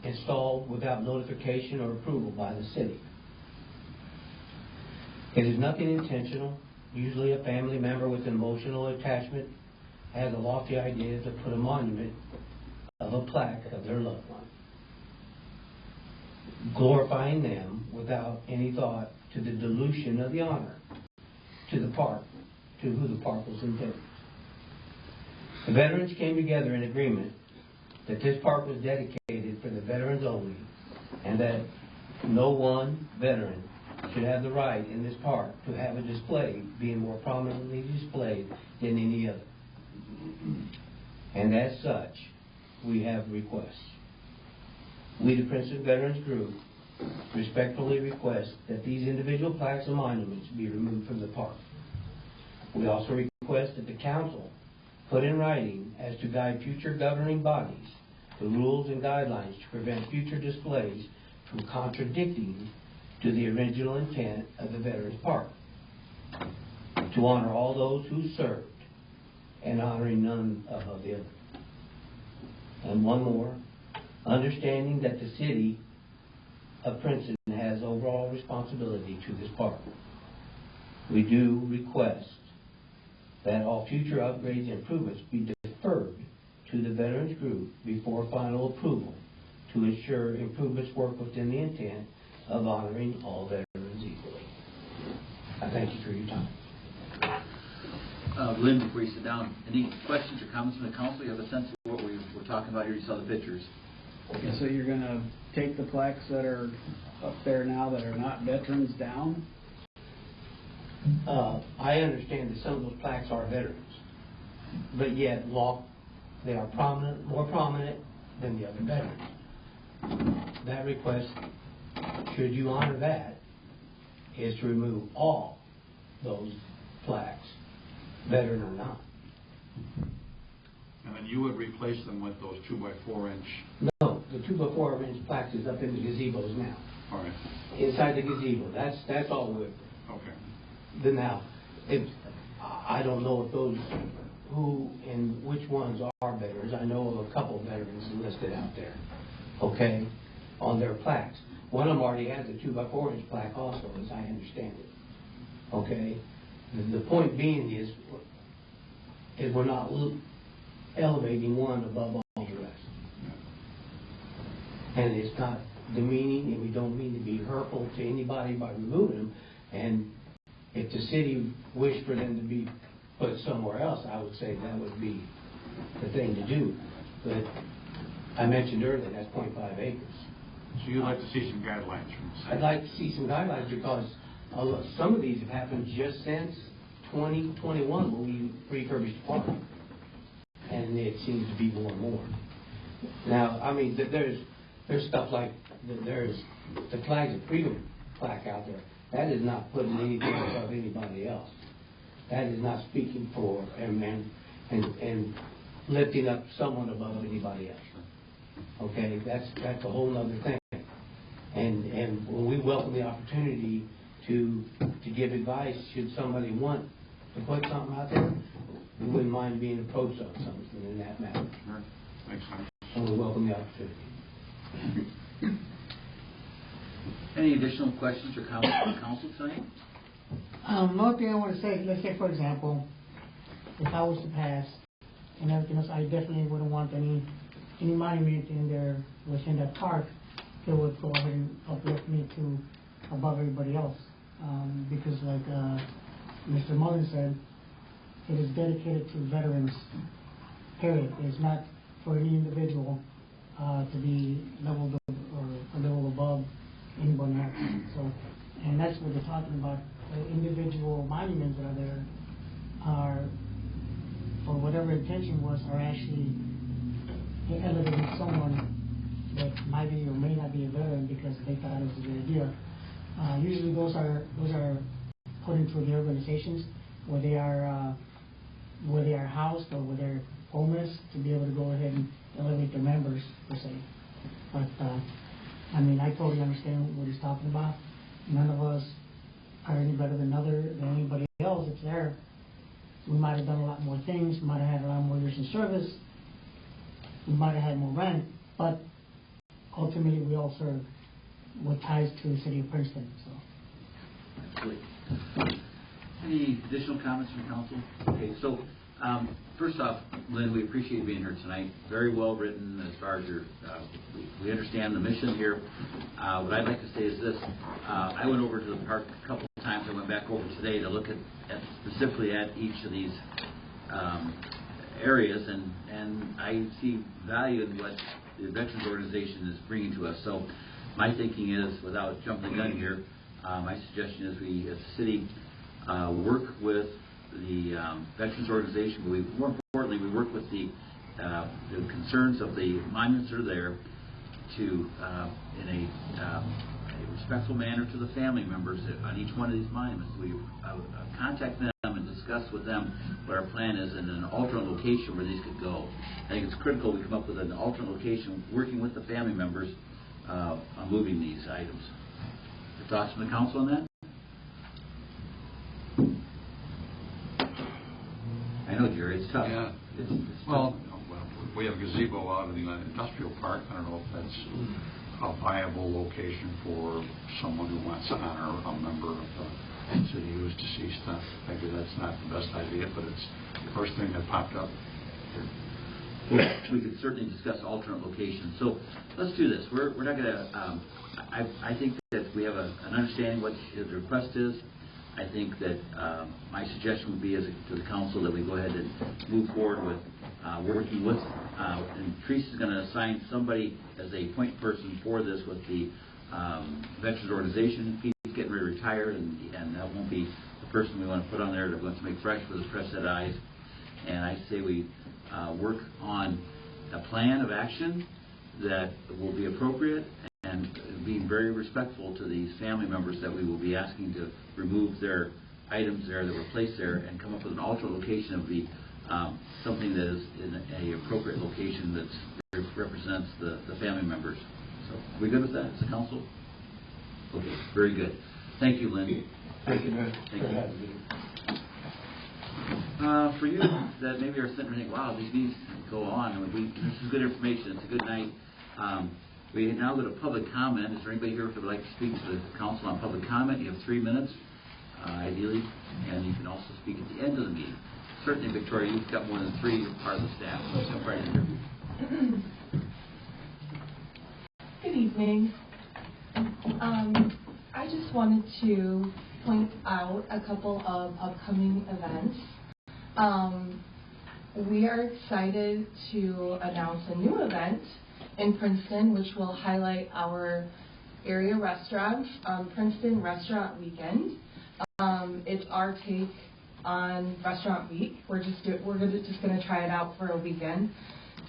installed without notification or approval by the city. It is nothing intentional. Usually a family member with an emotional attachment has a lofty idea to put a monument of a plaque of their loved one. glorifying them without any thought to the dilution of the honor to the park, to who the park was intended. The veterans came together in agreement that this park was dedicated for the veterans only, and that no one veteran should have the right in this park to have a display being more prominently displayed than any other. And as such, we have requests. We, the Princeton Veterans Group, respectfully request that these individual plaques and monuments be removed from the park. We also request that the council put in writing as to guide future governing bodies the rules and guidelines to prevent future displays from contradicting to the original intent of the Veterans Park, to honor all those who served and honoring none above the other. And one more, understanding that the city of Princeton has overall responsibility to this park. We do request that all future upgrades and improvements be deferred to the Veterans Group before final approval to ensure improvements work within the intent of honoring all veterans equally. I thank you for your time. Lynn, before you sit down, any questions or comments from the council? You have a sense of what we're talking about here? You saw the pictures. Okay, so you're going to take the plaques that are up there now that are not veterans down? I understand that some of those plaques are veterans, but yet they are prominent, more prominent than the other veterans. That request, should you honor that, is to remove all those plaques, veteran or not. And then you would replace them with those 2x4 inch. No, the 2x4 inch plaques is up in the gazebos now. All right. Inside the gazebo, that's all wood. Okay. Then now, I don't know if those who and which ones are veterans. I know of a couple veterans listed out there, okay, on their plaques. One of them already has a 2x4 inch plaque also, as I understand it. Okay? The point being is we're not elevating one above all the rest. And it's not demeaning, and we don't mean to be hurtful to anybody by removing them. And if the city wished for them to be put somewhere else, I would say that would be the thing to do. But I mentioned earlier, that's 0.5 acres. So you'd like to see some guidelines from the city? I'd like to see some guidelines because some of these have happened just since 2021 when we refurbished the park. And it seems to be more and more. Now, I mean, there's stuff like, there's the Flags of Freedom plaque out there. That is not putting anything above anybody else. That is not speaking for and lifting up someone above anybody else. Okay, that's a whole other thing. And when we welcome the opportunity to give advice, should somebody want to put something out there, we wouldn't mind being approached on something in that matter. Sure. Makes sense. And we welcome the opportunity. Any additional questions or comments from the council tonight? Another thing I want to say, let's say, for example, if I was to pass and everything else, I definitely wouldn't want any monument in there within that park that would go ahead and uplift me to above everybody else. Because like Mr. Mullen said, it is dedicated to veterans, period. It's not for any individual to be leveled up or a level above anyone else. So, and that's what they're talking about. The individual monuments that are there are, for whatever intention was, are actually elevating someone that might be or may not be a veteran because they thought it was a good idea. Usually those are put into the organizations where they are housed or where they're homeless to be able to go ahead and elevate their members per se. But I mean, I totally understand what he's talking about. None of us are any better than anybody else. It's there. We might have done a lot more things. We might have had a lot more years in service. We might have had more rent, but ultimately we all serve what ties to the city of Princeton. So. Absolutely. Any additional comments from council? Okay, so First off, Lynn, we appreciate you being here tonight. Very well written as far as your, we understand the mission here. What I'd like to say is this. I went over to the park a couple of times. I went back over today to look at specifically at each of these areas, and I see value in what the Veterans Organization is bringing to us. So my thinking is, without jumping the gun here, my suggestion is we, as a city, work with the Veterans Organization, but more importantly, we work with the concerns of the monuments that are there to, in a respectful manner to the family members on each one of these monuments. We contact them and discuss with them what our plan is in an alternate location where these could go. I think it's critical we come up with an alternate location working with the family members on moving these items. Your thoughts from the council on that? I know, Jerry, it's tough. Yeah. It's Well, we have a gazebo out in the industrial park. I don't know if that's a viable location for someone who wants to honor a member of the city who is deceased. Maybe that's not the best idea, but it's the first thing that popped up. We could certainly discuss alternate locations. So let's do this. We're not going to. I think that we have an understanding what the request is. I think that my suggestion would be to the council that we go ahead and move forward with working with, and Teresa is going to assign somebody as a point person for this with the Veterans Organization. He's getting ready to retire, and that won't be the person we want to put on there that wants to make fresh with his fresh set of eyes. And I say we work on a plan of action that will be appropriate and being very respectful to these family members that we will be asking to remove their items there that were placed there and come up with an alternate location of the something that is in an appropriate location that represents the family members. So are we good with that as a council? Okay, very good. Thank you, Lynn. Thank you, Mayor. Thank you. For you that maybe are sitting there thinking, wow, these needs go on. This is good information. It's a good night. We now go to public comment. Is there anybody here who would like to speak to the council on public comment? You have 3 minutes, ideally, and you can also speak at the end of the meeting. Certainly, Victoria, you've got more than 3. You're part of the staff. So jump right in there. Good evening. I just wanted to point out a couple of upcoming events. We are excited to announce a new event in Princeton, which will highlight our area restaurants, Princeton Restaurant Weekend. It's our take on Restaurant Week. We're just going to try it out for a weekend.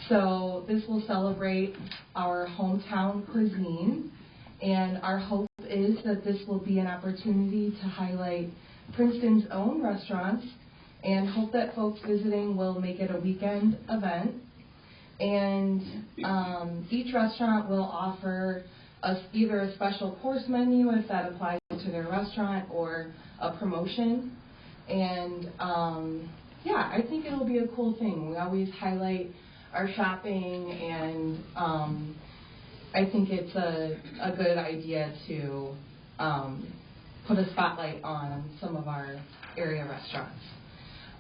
So this will celebrate our hometown cuisine, and our hope is that this will be an opportunity to highlight Princeton's own restaurants, and hope that folks visiting will make it a weekend event. And each restaurant will offer either a special course menu if that applies to their restaurant, or a promotion. And yeah, I think it'll be a cool thing. We always highlight our shopping, and I think it's a good idea to put a spotlight on some of our area restaurants.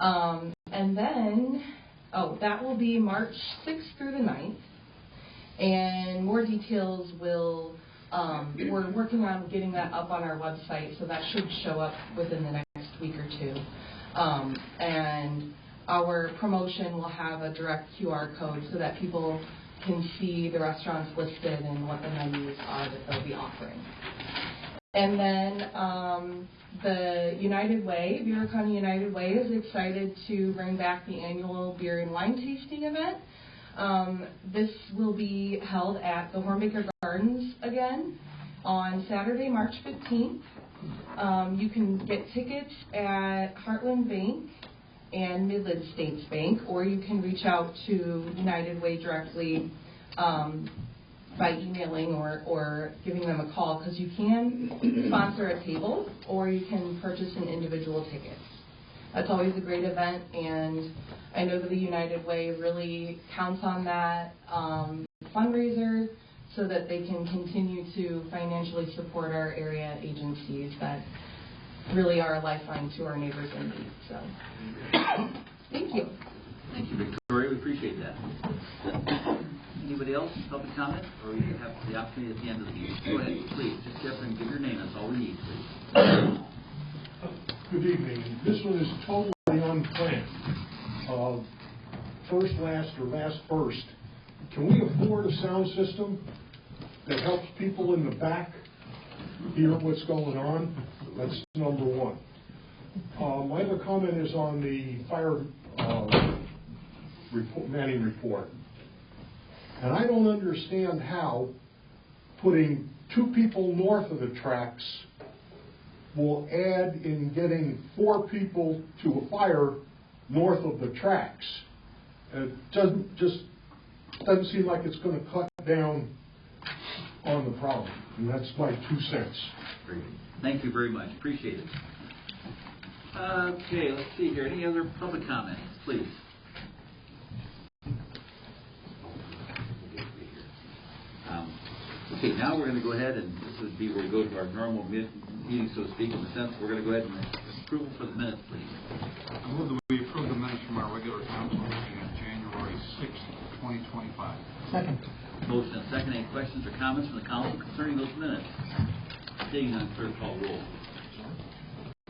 And then, that will be March 6th through the 9th. And more details will, we're working on getting that up on our website, so that should show up within the next week or 2. And our promotion will have a direct QR code so that people can see the restaurants listed and what the menus are that they'll be offering. And then the United Way, Bureau County United Way, is excited to bring back the annual beer and wine tasting event. This will be held at the Hornbaker Gardens again on Saturday, March 15th. You can get tickets at Heartland Bank and Midland States Bank, or you can reach out to United Way directly by emailing or giving them a call, because you can sponsor a table or you can purchase an individual ticket. That's always a great event, and I know that the United Way really counts on that fundraiser so that they can continue to financially support our area agencies that really are a lifeline to our neighbors in need. So Thank you. Thank you, Victoria, we appreciate that. Anybody else, public comment, or you have the opportunity at the end of the meeting? Go ahead, please, just get up and give your name, that's all we need, please. Good evening. This one is totally unplanned. First, last, or last first. Can we afford a sound system that helps people in the back hear what's going on? That's number one. My other comment is on the fire Manning report. And I don't understand how putting 2 people north of the tracks will add in getting 4 people to a fire north of the tracks. It doesn't seem like it's going to cut down on the problem. And that's my 2 cents. Great. Thank you very much. Appreciate it. Okay, let's see here. Any other public comments, please? Okay, now we're going to go ahead, and this would be where we go to our normal meeting, so to speak, in the sense we're going to go ahead and approval for the minutes, please. I move that we approve the minutes from our regular council meeting on January 6th, 2025. Second. Motion and second. Any questions or comments from the council concerning those minutes? Seeing none, clerk call roll.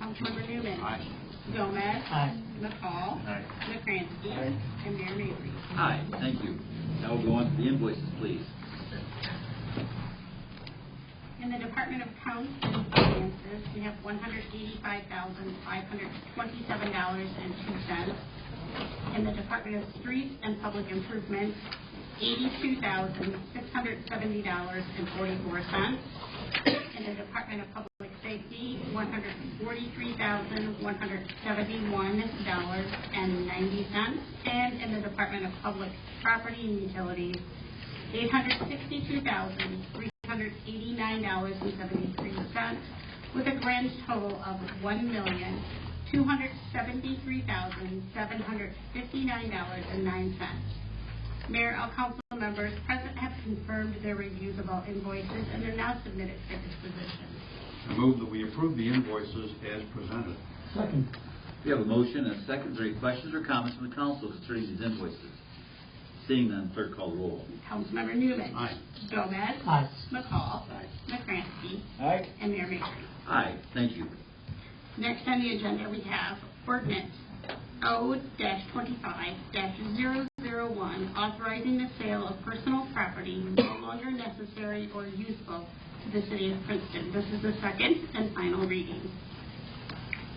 Councilmember Newman. Aye. Gomez. Aye. McCall. Aye. McCransky. Aye. And Mayor Mabry. Aye, thank you. Now we'll go on to the invoices, please. In the Department of Accounts and Finances, we have $185,527.02. In the Department of Streets and Public Improvement, $82,670.44. In the Department of Public Safety, $143,171.90. And in the Department of Public Property and Utilities, $862,389.73, with a grand total of $1,273,759.09. Mayor, all council members present have confirmed their reviews of all invoices, and they're now submitted for disposition. I move that we approve the invoices as presented. Second. We have a motion and a second. Is there any questions or comments from the council concerning these invoices? Seeing none, clerk call roll. Councilmember Newman. Aye. Gomez. Aye. McCall. McCransky. Aye. And Mayor Mabry. Aye, thank you. Next on the agenda, we have ordinance O-25-001, authorizing the sale of personal property no longer necessary or useful to the city of Princeton. This is the second and final reading.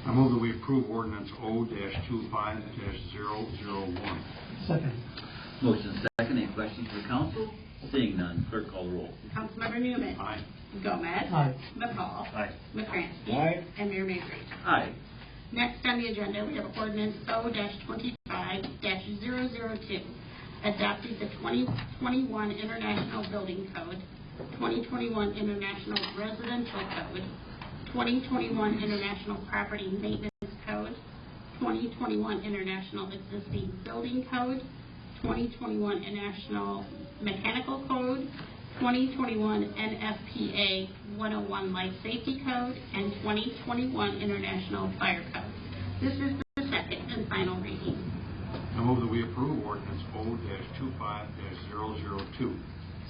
I move that we approve ordinance O-25-001. Second. Motion and second. Any questions for the council? Seeing none, clerk call roll. Councilmember Newman. Aye. Gomez. Aye. McCall. Aye. McCransky. Aye. And Mayor Mabry. Aye. Next on the agenda, we have ordinance O-25-002, adopting the 2021 International Building Code, 2021 International Residential Code, 2021 International Property Maintenance Code, 2021 International Existing Building Code, 2021 International Mechanical Code, 2021 NFPA 101 Life Safety Code, and 2021 International Fire Code. This is the second and final reading. I move that we approve ordinance O-25-002.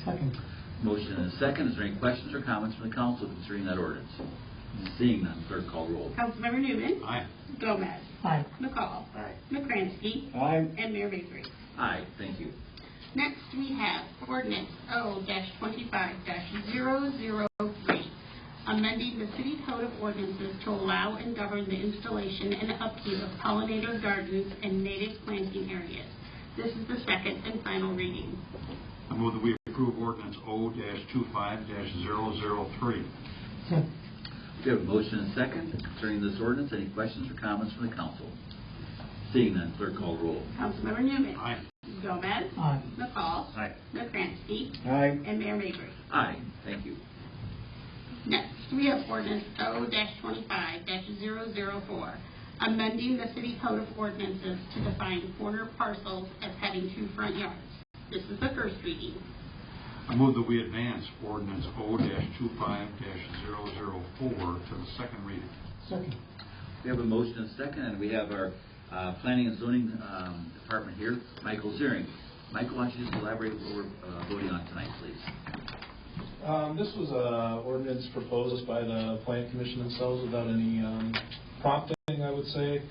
Second. Motion and a second. Is there any questions or comments from the council concerning that ordinance? Seeing none, clerk call roll. Councilmember Newman. Aye. Gomez. Aye. McCall. Aye. McCransky. Aye. And Mayor Mabry. Aye, thank you. Next, we have ordinance O-25-003, amending the City Code of Ordinances to allow and govern the installation and upkeep of pollinator gardens and native planting areas. This is the second and final reading. I move that we approve ordinance O-25-003. Second. We have a motion and a second concerning this ordinance. Any questions or comments from the council? Seeing none, clerk call roll. Councilmember Newman. Aye. Gomez. Aye. McCall. Aye. McCransky. Aye. And Mayor Mabry. Aye, thank you. Next, we have ordinance O-25-004, amending the City Code of Ordinances to define corner parcels as having 2 front yards. This is the first reading. I move that we advance ordinance O-25-004 to the second reading. Second. We have a motion and a second, and we have our Planning and Zoning Department here, Michael Ziering. Michael, why don't you just elaborate what we're voting on tonight, please? This was an ordinance proposed by the Plan Commission themselves without any prompting, I would say.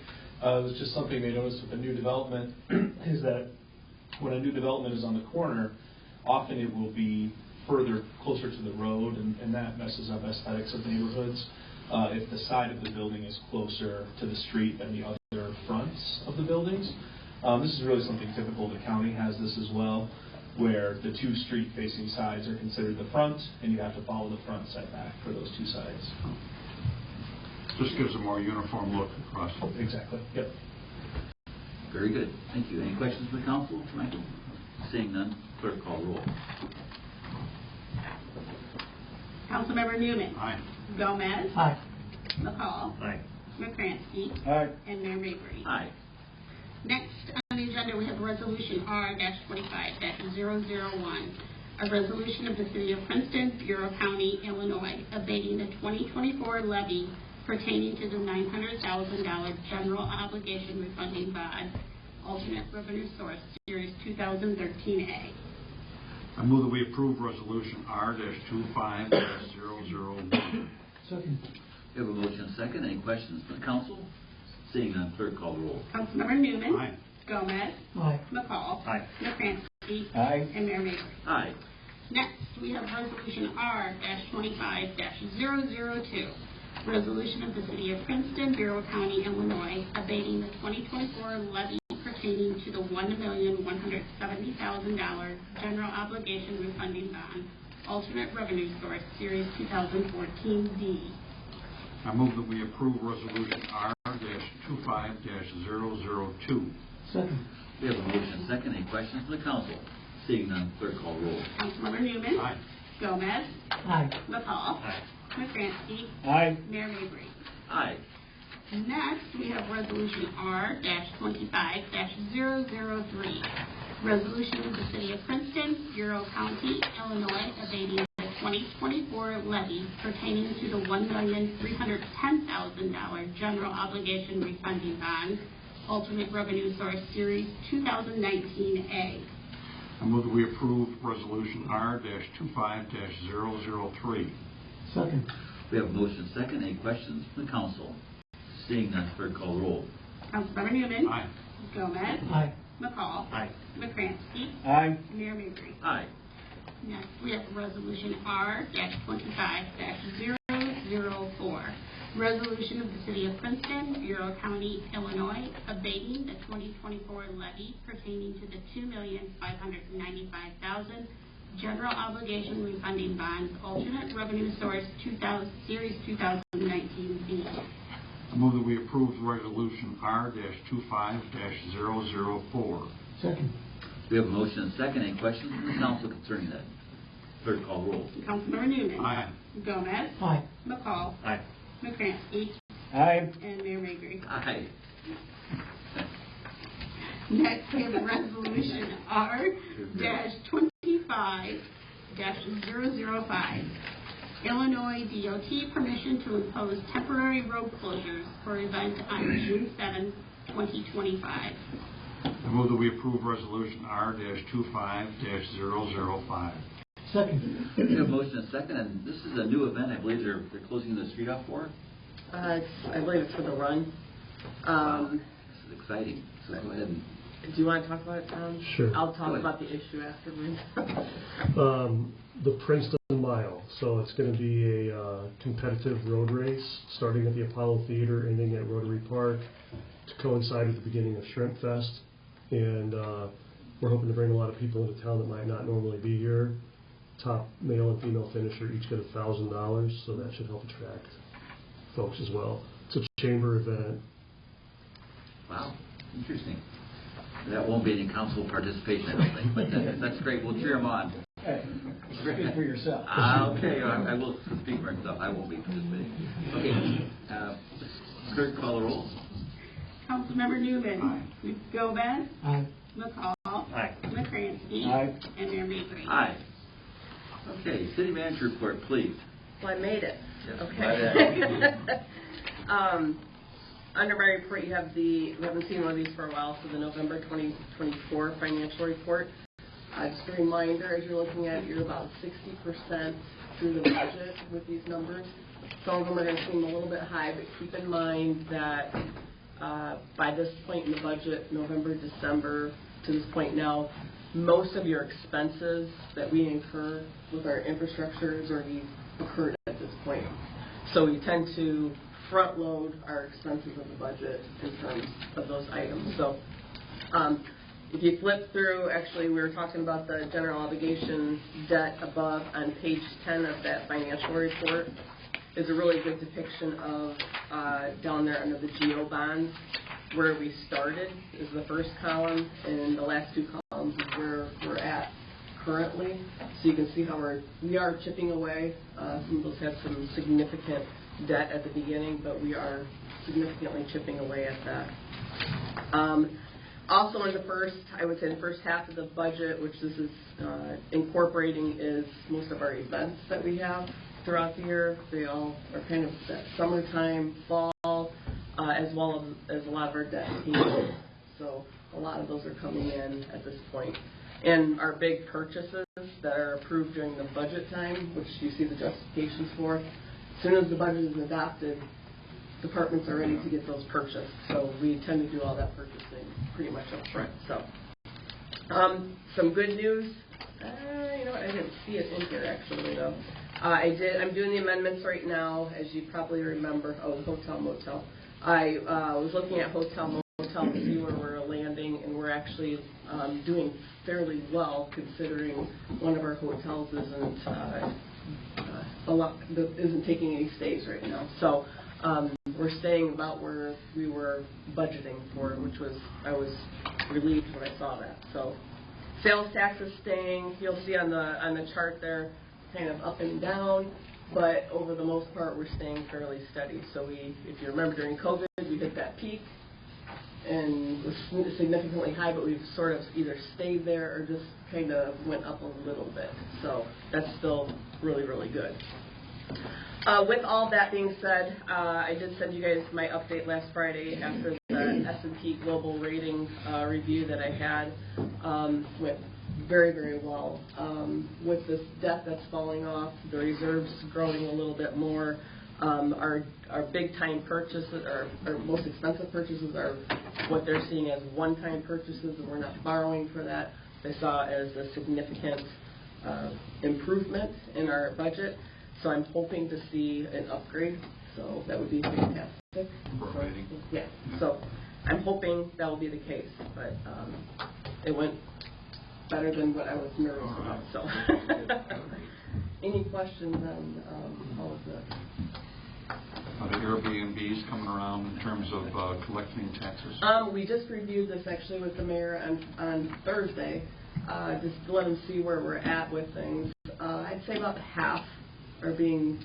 It was just something they noticed with the new development is that when a new development is on the corner, often it will be further closer to the road, and that messes up aesthetics of neighborhoods. If the side of the building is closer to the street than the other fronts of the buildings. This is really something typical. The county has this as well, where the two street-facing sides are considered the front, and you have to follow the front setback for those two sides. Just gives a more uniform look across. Exactly. Yep. Very good. Thank you. Any questions from the council, Michael? Seeing none, clerk call roll. Councilmember Newman. Aye. Gomez. Aye. McCall. Aye. McCransky. Aye. And Mayor Mabry. Aye. Next on the agenda, we have Resolution R-25-001, a resolution of the City of Princeton, Bureau County, Illinois, abating the 2024 levy pertaining to the $900,000 general obligation refunding bond, alternate revenue source, Series 2013A. I move that we approve Resolution R-25-001. Second. We have a motion and a second. Any questions from the council? Seeing none, clerk call the roll. Councilmember Newman. Aye. Gomez. Aye. McCall. Aye. McCransky. Aye. And Mayor Mabry. Aye. Next, we have Resolution R-25-002, resolution of the City of Princeton, Bureau County, Illinois, abating the 2024 levy pertaining to the $1,170,000 general obligation refunding bond, alternate revenue source, Series 2014D. I move that we approve Resolution R-25-002. Second. We have a motion and a second. Any questions from the council? Seeing none, clerk call the roll. Councilmember Newman. Aye. Gomez. Aye. McCall. Aye. McCransky. Aye. Mayor Mabry. Aye. Next, we have Resolution R-25-003, resolution of the City of Princeton, Bureau County, Illinois, abating the 2024 levy pertaining to the $1,310,000 general obligation refunding bond, alternate revenue source, Series 2019A. I move that we approve Resolution R-25-003. Second. We have a motion and a second. Any questions from the council? Seeing none, clerk call the roll. Councilmember Newman. Aye. Gomez. Aye. McCall. Aye. McCransky. Aye. Mayor Mabry. Aye. Next, we have Resolution R-25-004, resolution of the City of Princeton, Bureau County, Illinois, abating the 2024 levy pertaining to the $2,595,000 general obligation refunding bonds, alternate revenue source, Series 2019B. I move that we approve Resolution R-25-004. Second. We have a motion and a second. Any questions from the council concerning that? Clerk call roll. Councilmember Newman. Aye. Gomez. Aye. McCall. Aye. McCransky. Aye. And Mayor Mabry. Aye. Next, we have Resolution R-25-005, Illinois DOT permission to impose temporary road closures for event on June 7, 2025. I move that we approve Resolution R-25-005. Second. We have a motion and a second, and this is a new event. I believe they're closing the street off for. I believe it's for the run. This is exciting. So go ahead and. Do you want to talk about it, Tom? Sure. I'll talk about the issue afterwards. The Princeton Mile. So it's going to be a competitive road race starting at the Apollo Theater, ending at Rotary Park to coincide with the beginning of Shrimp Fest. And we're hoping to bring a lot of people into town that might not normally be here. Top male and female finisher each get $1,000, so that should help attract folks as well. It's a chamber event. Wow, interesting. That won't be any council participation, I don't think, but that's great. We'll cheer them on. Hey, speak for yourself. Okay, I will speak for myself. I won't be participating. Okay, clerk call the roll. Councilmember Newman. Aye. Gomez. Aye. McCall. Aye. McCransky. Aye. And Mayor Mabry. Aye. Okay, city manager report, please. Well, I made it. Yes, Okay. Under my report, you have we haven't seen one of these for a while, so the November 2024 financial report. Just a reminder, as you're looking at it, you're about 60% through the budget with these numbers. Some of them are going to seem a little bit high, but keep in mind that by this point in the budget, November, December, to this point now, most of your expenses that we incur with our infrastructure is already occurred at this point. So we tend to front load our expenses of the budget in terms of those items. So if you flip through, actually we were talking about the general obligation debt above on page 10 of that financial report is a really good depiction of down there under the GO bonds where we started is the first column, and the last two columns is where we're at currently. So you can see how we are chipping away. Some of those have some significant debt at the beginning, but we are significantly chipping away at that. Also in the first half of the budget, which this is incorporating, is most of our events that we have throughout the year. They all are kind of that summertime, fall, as well as a lot of our debt payments. So a lot of those are coming in at this point. And our big purchases that are approved during the budget time, which you see the justifications for, as soon as the budget is adopted, departments are ready to get those purchased. So we tend to do all that purchasing pretty much up front. So some good news. You know what? I didn't see it in here actually though. I'm doing the amendments right now, as you probably remember. Oh, hotel motel. I was looking at hotel motel to see where we're landing, and we're actually doing fairly well considering one of our hotels isn't taking any stays right now. So we're staying about where we were budgeting for, I was relieved when I saw that. So sales tax is staying. You'll see on the chart there, kind of up and down, but over the most part, we're staying fairly steady. So if you remember during COVID, we hit that peak and was significantly high, but we've sort of either stayed there or just kind of went up a little bit. So that's still really, really good. With all that being said, I did send you guys my update last Friday after the S&P Global Rating review that I had. Went very, very well. With this debt that's falling off, the reserves growing a little bit more, our big time purchases, our most expensive purchases are what they're seeing as one-time purchases, and we're not borrowing for that. They saw as a significant improvement in our budget. So I'm hoping to see an upgrade. So that would be fantastic. Yeah. So I'm hoping that will be the case, but it went better than what I was nervous about. So, any questions on all of this? Are the Airbnbs coming around in terms of collecting taxes? We just reviewed this actually with the mayor on Thursday, just to let him see where we're at with things. I'd say about half are being,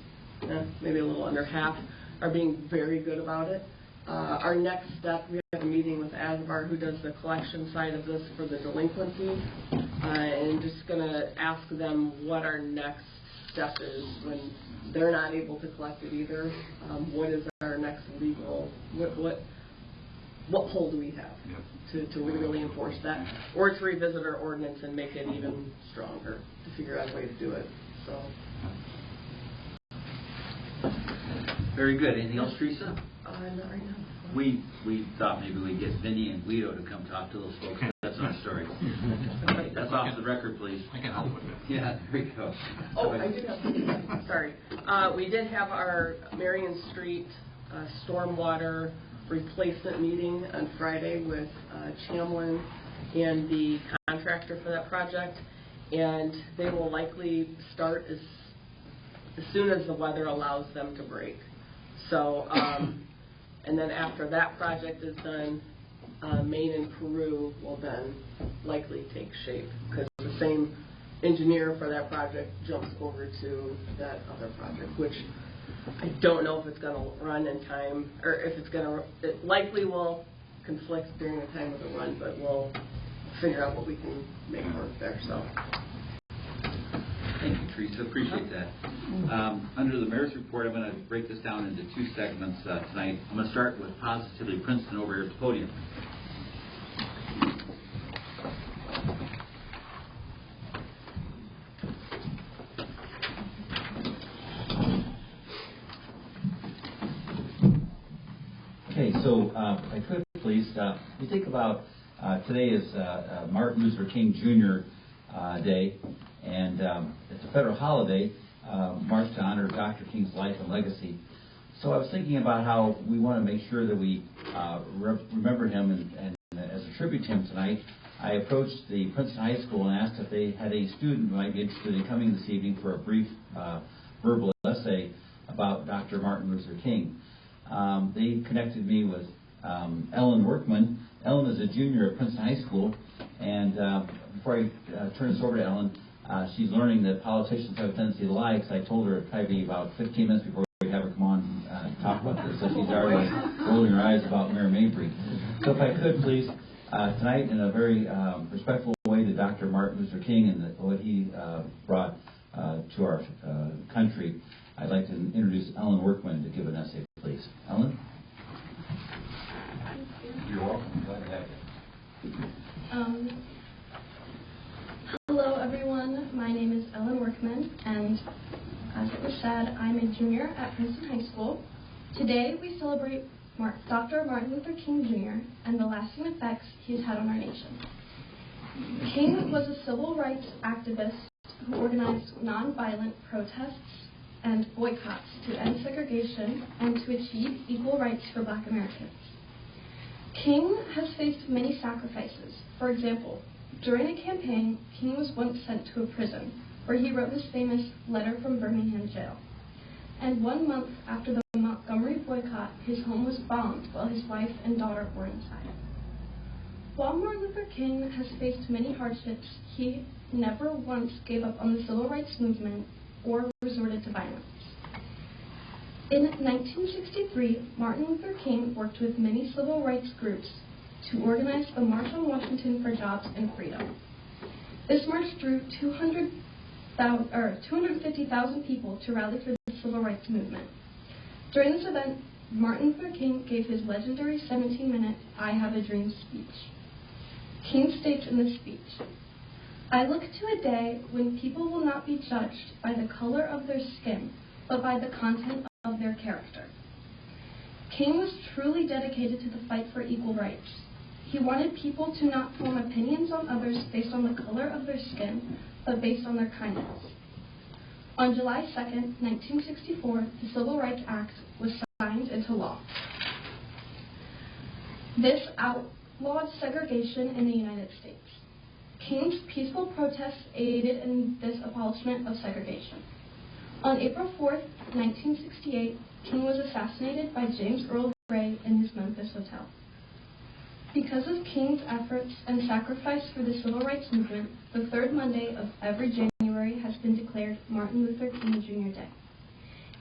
maybe a little under half, are being very good about it. Our next step, we have a meeting with Asbar, who does the collection side of this for the delinquencies, and just going to ask them what our next step is when they're not able to collect it either. What is our next legal, what hold do we have to really enforce that, or to revisit our ordinance and make it even stronger to figure out a way to do it. So. Very good. Anything else, Teresa? Not right now. We thought maybe we'd get Vinny and Guido to come talk to those folks. That's our story. That's off the record, please. I can help with it. Yeah, there you go. Oh, I did have sorry. We did have our Marion Street stormwater replacement meeting on Friday with Chamlin and the contractor for that project, and they will likely start as soon as the weather allows them to break. So, and then after that project is done, Maine and Peru will then likely take shape, because the same engineer for that project jumps over to that other project, which I don't know if it's going to run in time, or if it's going to, it likely will conflict during the time of the run, but we'll figure out what we can make work there. So, thank you. Teresa. Appreciate that. Under the mayor's report, I'm going to break this down into two segments tonight. I'm going to start with Positively Princeton over here at the podium. Okay, so if I could please, you think about today is Martin Luther King Jr. Day, and it's a federal holiday, marched to honor Dr. King's life and legacy. So I was thinking about how we want to make sure that we remember him, and as a tribute to him tonight, I approached the Princeton High School and asked if they had a student who might be interested in coming this evening for a brief verbal essay about Dr. Martin Luther King. They connected me with Ellen Workman. Ellen is a junior at Princeton High School, and before I turn this over to Ellen, she's learning that politicians have a tendency to lie, because I told her it'd probably be about 15 minutes before we have her come on and talk about this, so she's already rolling her eyes about Mayor Mabry. So if I could, please, tonight in a very respectful way to Dr. Martin Luther King and what he brought to our country, I'd like to introduce Ellen Workman to give an essay, please. Ellen? You're welcome. Glad to have you. Hello, everyone. My name is Ellen Workman, and as it was said, I'm a junior at Princeton High School. Today, we celebrate Dr. Martin Luther King Jr. and the lasting effects he's had on our nation. King was a civil rights activist who organized nonviolent protests and boycotts to end segregation and to achieve equal rights for Black Americans. King has faced many sacrifices. For example, during a campaign, King was once sent to a prison where he wrote his famous Letter from Birmingham Jail. And 1 month after the Montgomery boycott, his home was bombed while his wife and daughter were inside. While Martin Luther King has faced many hardships, he never once gave up on the civil rights movement or resorted to violence. In 1963, Martin Luther King worked with many civil rights groups to organize the March on Washington for Jobs and Freedom. This march drew 250,000 people to rally for the civil rights movement. During this event, Martin Luther King gave his legendary 17-minute I Have a Dream speech. King states in the speech, "I look to a day when people will not be judged by the color of their skin, but by the content of their character." King was truly dedicated to the fight for equal rights. He wanted people to not form opinions on others based on the color of their skin, but based on their kindness. On July 2nd, 1964, the Civil Rights Act was signed into law. This outlawed segregation in the United States. King's peaceful protests aided in this abolishment of segregation. On April 4th, 1968, King was assassinated by James Earl Ray in his Memphis hotel. Because of King's efforts and sacrifice for the civil rights movement, the third Monday of every January has been declared Martin Luther King Jr. Day.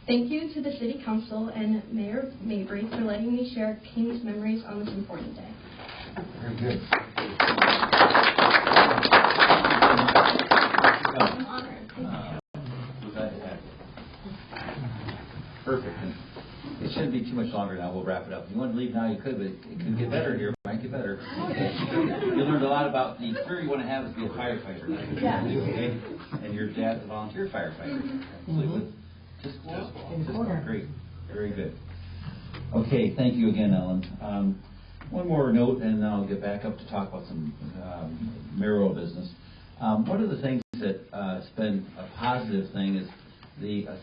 Thank you to the City Council and Mayor Mabry for letting me share King's memories on this important day. Very good. I'm honored. Glad to have you. Perfect. And it shouldn't be too much longer now. We'll wrap it up. If you want to leave now, you could, but it could get better here. It might get better. You learned a lot about the career you want to have is be a firefighter. Yeah. Okay? And your dad's a volunteer firefighter. With Tisco? Great. Very good. Okay, thank you again, Ellen. One more note, and then I'll get back up to talk about some mayoral business. One of the things that has been a positive thing is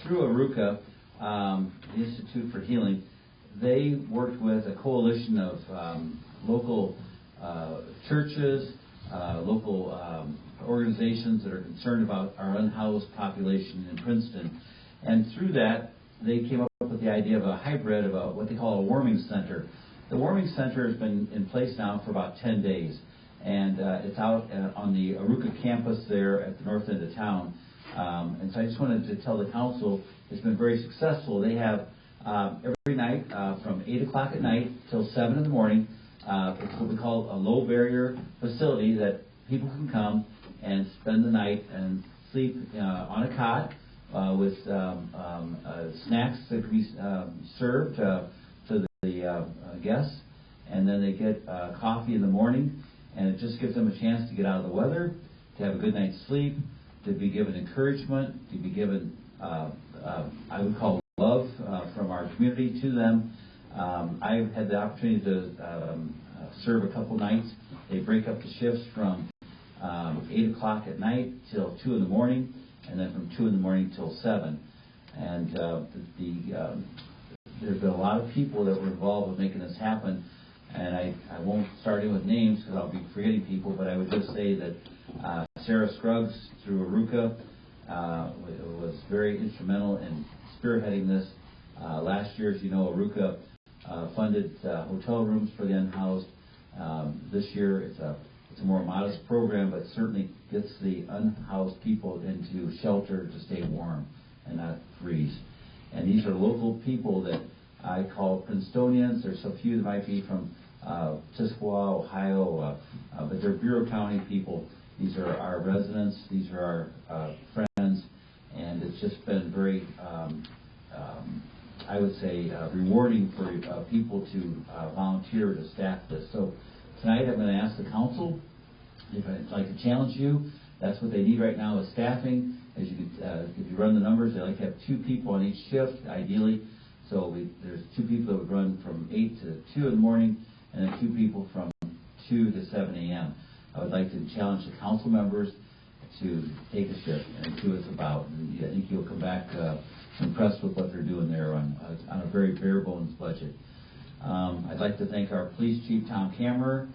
through Aruka, the Institute for Healing, they worked with a coalition of local churches, local organizations that are concerned about our unhoused population in Princeton. And through that, they came up with the idea of a hybrid of what they call a warming center. The warming center has been in place now for about 10 days, and it's out on the Aruka campus there at the north end of town. And so I just wanted to tell the council it's been very successful. They have every night from 8 o'clock at night till 7 in the morning. It's what we call a low barrier facility that people can come and spend the night and sleep on a cot with snacks that can be served to the guests, and then they get coffee in the morning, and it just gives them a chance to get out of the weather, to have a good night's sleep, to be given encouragement, to be given, I would call love from our community to them. I've had the opportunity to serve a couple nights. They break up the shifts from 8 o'clock at night till 2 in the morning, and then from 2 in the morning till 7. And there's been a lot of people that were involved with making this happen, and I won't start in with names because I'll be forgetting people, but I would just say that Sarah Scruggs through Aruka was very instrumental in spearheading this. Last year, as you know, Aruka funded hotel rooms for the unhoused. This year, it's a more modest program, but certainly gets the unhoused people into shelter to stay warm and not freeze. And these are local people that I call Princetonians. There's a few that might be from Tisquoa, Ohio, but they're Bureau County people. These are our residents. These are our friends. And it's just been very, I would say, rewarding for people to volunteer to staff this. So tonight I'm going to ask the council if I'd like to challenge you. That's what they need right now is staffing. As you could, if you run the numbers, they like to have 2 people on each shift, ideally. So there's 2 people that would run from 8 to 2 in the morning, and then 2 people from 2 to 7 a.m. I would like to challenge the council members to take a shift and see what it's about. And I think you'll come back impressed with what they're doing there on a very bare bones budget. I'd like to thank our police chief, Tom Kammerer.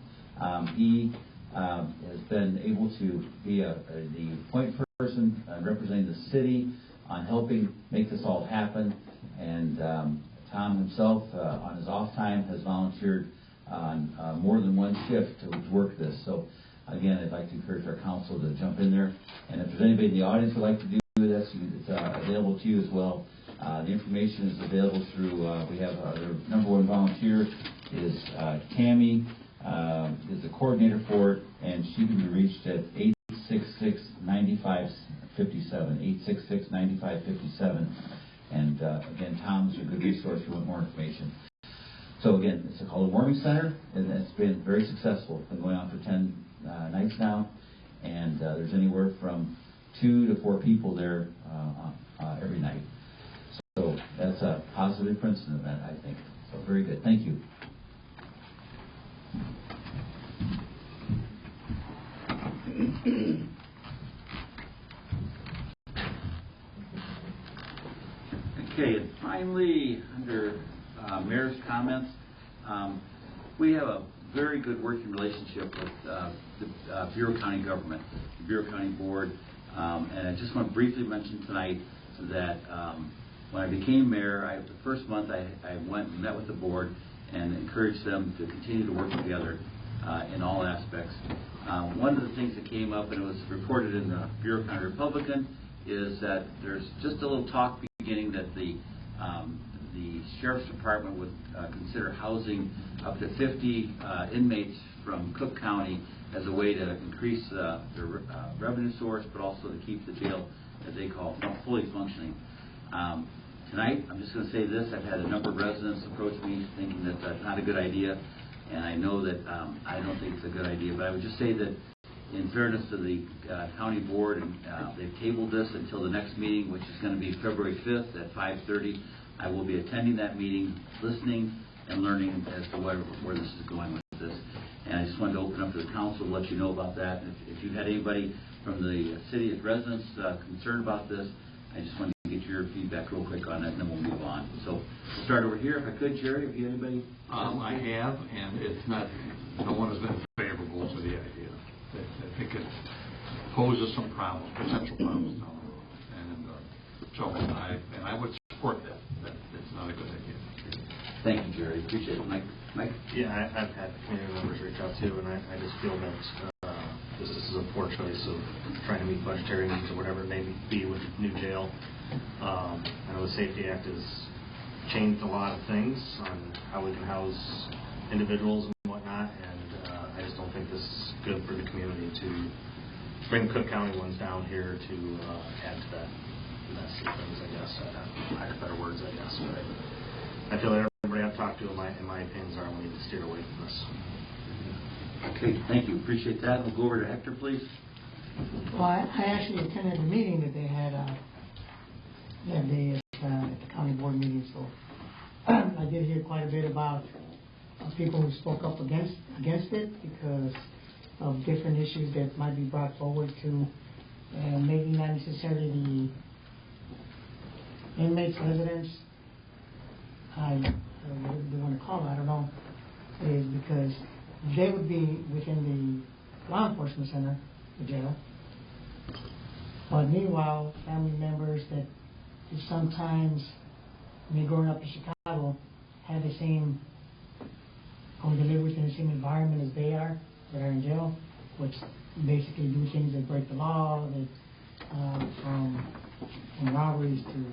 He has been able to be the point person representing the city on helping make this all happen. And Tom himself, on his off time, has volunteered on more than one shift to work this. So again, I'd like to encourage our council to jump in there. And if there's anybody in the audience who would like to do this, it's available to you as well. The information is available through, we have our number 1 volunteer is Tammy, is the coordinator for it, and she can be reached at 866-9557, 866-9557. And again, Tom's a good resource if you want more information. So again, it's called a warming center, and it's been very successful. It's been going on for 10 nights now, and there's anywhere from 2 to 4 people there every night. So that's a positive Princeton event, I think. So very good. Thank you. Okay, and finally, under Mayor's comments, we have a very good working relationship with the Bureau County government, the Bureau County Board, and I just want to briefly mention tonight that when I became mayor, the first month I went and met with the board and encouraged them to continue to work together in all aspects. One of the things that came up, and it was reported in the Bureau County Republican, is that there's just a little talk beginning that the Sheriff's Department would consider housing up to 50 inmates from Cook County as a way to increase their revenue source, but also to keep the jail, as they call it, fully functioning. Tonight, I'm just going to say this. I've had a number of residents approach me thinking that that's not a good idea, and I know that I don't think it's a good idea, but I would just say that in fairness to the county board, and they've tabled this until the next meeting, which is going to be February 5th at 5:30. I will be attending that meeting, listening and learning as to where this is going with this. And I just wanted to open up to the council to let you know about that. And if you've had anybody from the city as residents concerned about this, I just wanted to get your feedback real quick on it, and then we'll move on. So we'll start over here. If I could, Jerry, if you had anybody? I have, and it's not, no one has been favorable to the idea. I think it poses some problems, potential problems down the road. And so I would support that. It's not a good idea. Thank you, Jerry. Appreciate it. Mike? Yeah, I've had community members reach out too, and I just feel that this is a poor choice of trying to meet budgetary needs or whatever it may be with the new jail. I know the Safety Act has changed a lot of things on how we can house individuals and whatnot, and I just don't think this is good for the community to bring the Cook County ones down here to add to that mess of things, I guess. I have better words, I guess. But I feel that everybody I've talked to, in my opinions, are we need to steer away from this. Okay, thank you. Appreciate that. We'll go over to Hector, please. Well, I actually attended the meeting that they had at the county board meeting, so I did hear quite a bit about people who spoke up against it because of different issues that might be brought forward to maybe not necessarily the inmates' residents. I don't know what they want to call it, I don't know, is because they would be within the law enforcement center, the jail. But meanwhile, family members that sometimes, when they're growing up in Chicago, have the same, or they live within the same environment as they are, that are in jail, which basically do things that break the law, that, from robberies to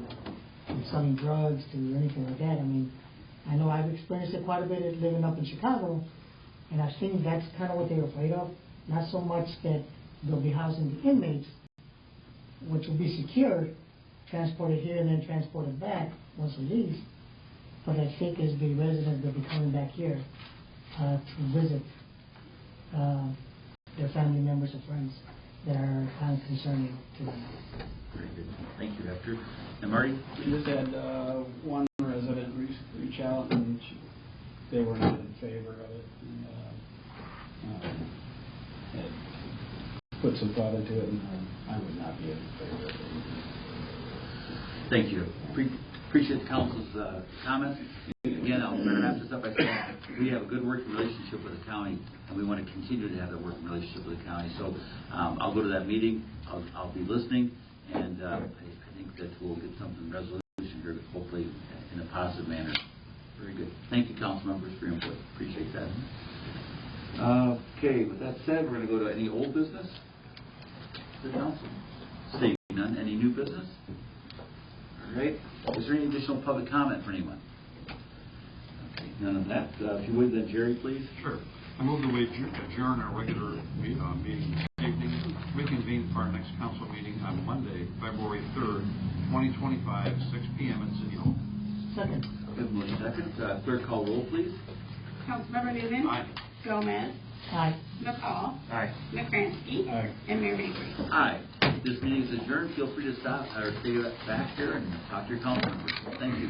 selling drugs to anything like that. I mean, I know I've experienced it quite a bit living up in Chicago, and I've seen that's kind of what they're afraid of. Not so much that they'll be housing the inmates, which will be secured, transported here and then transported back once released, but I think as the residents will be coming back here to visit their family members or friends that are kind of concerning to them. Very good. Thank you, Hector. And Marty? We just had one resident reach out, and they were not in favor of it. And, had put some thought into it, and I would not be in favor of it. Thank you. Appreciate the council's comments. Again, I'll wrap this up by saying we have a good working relationship with the county, and we want to continue to have that working relationship with the county. So I'll go to that meeting. I'll be listening, and I think that we'll get something resolution here, hopefully in a positive manner. Very good. Thank you, council members, for your input. Appreciate that. Okay, with that said, we're going to go to any old business. The council. Seeing none. Any new business? All right. Is there any additional public comment for anyone? Okay, none of that. If you would, then Jerry, please. Sure. I move that we adjourn our regular meeting this evening. Reconvene for our next council meeting on Monday, February 3rd, 2025, 6 p.m. at City Hall. Second. Second. Clerk, call roll, please. Councilmember Newman. Aye. Gomez. Aye. McCall. Aye. McCransky. Aye. And Mayor Mabry. Aye. This meeting is adjourned. Feel free to stop or stay back here and talk to your council members. Thank you.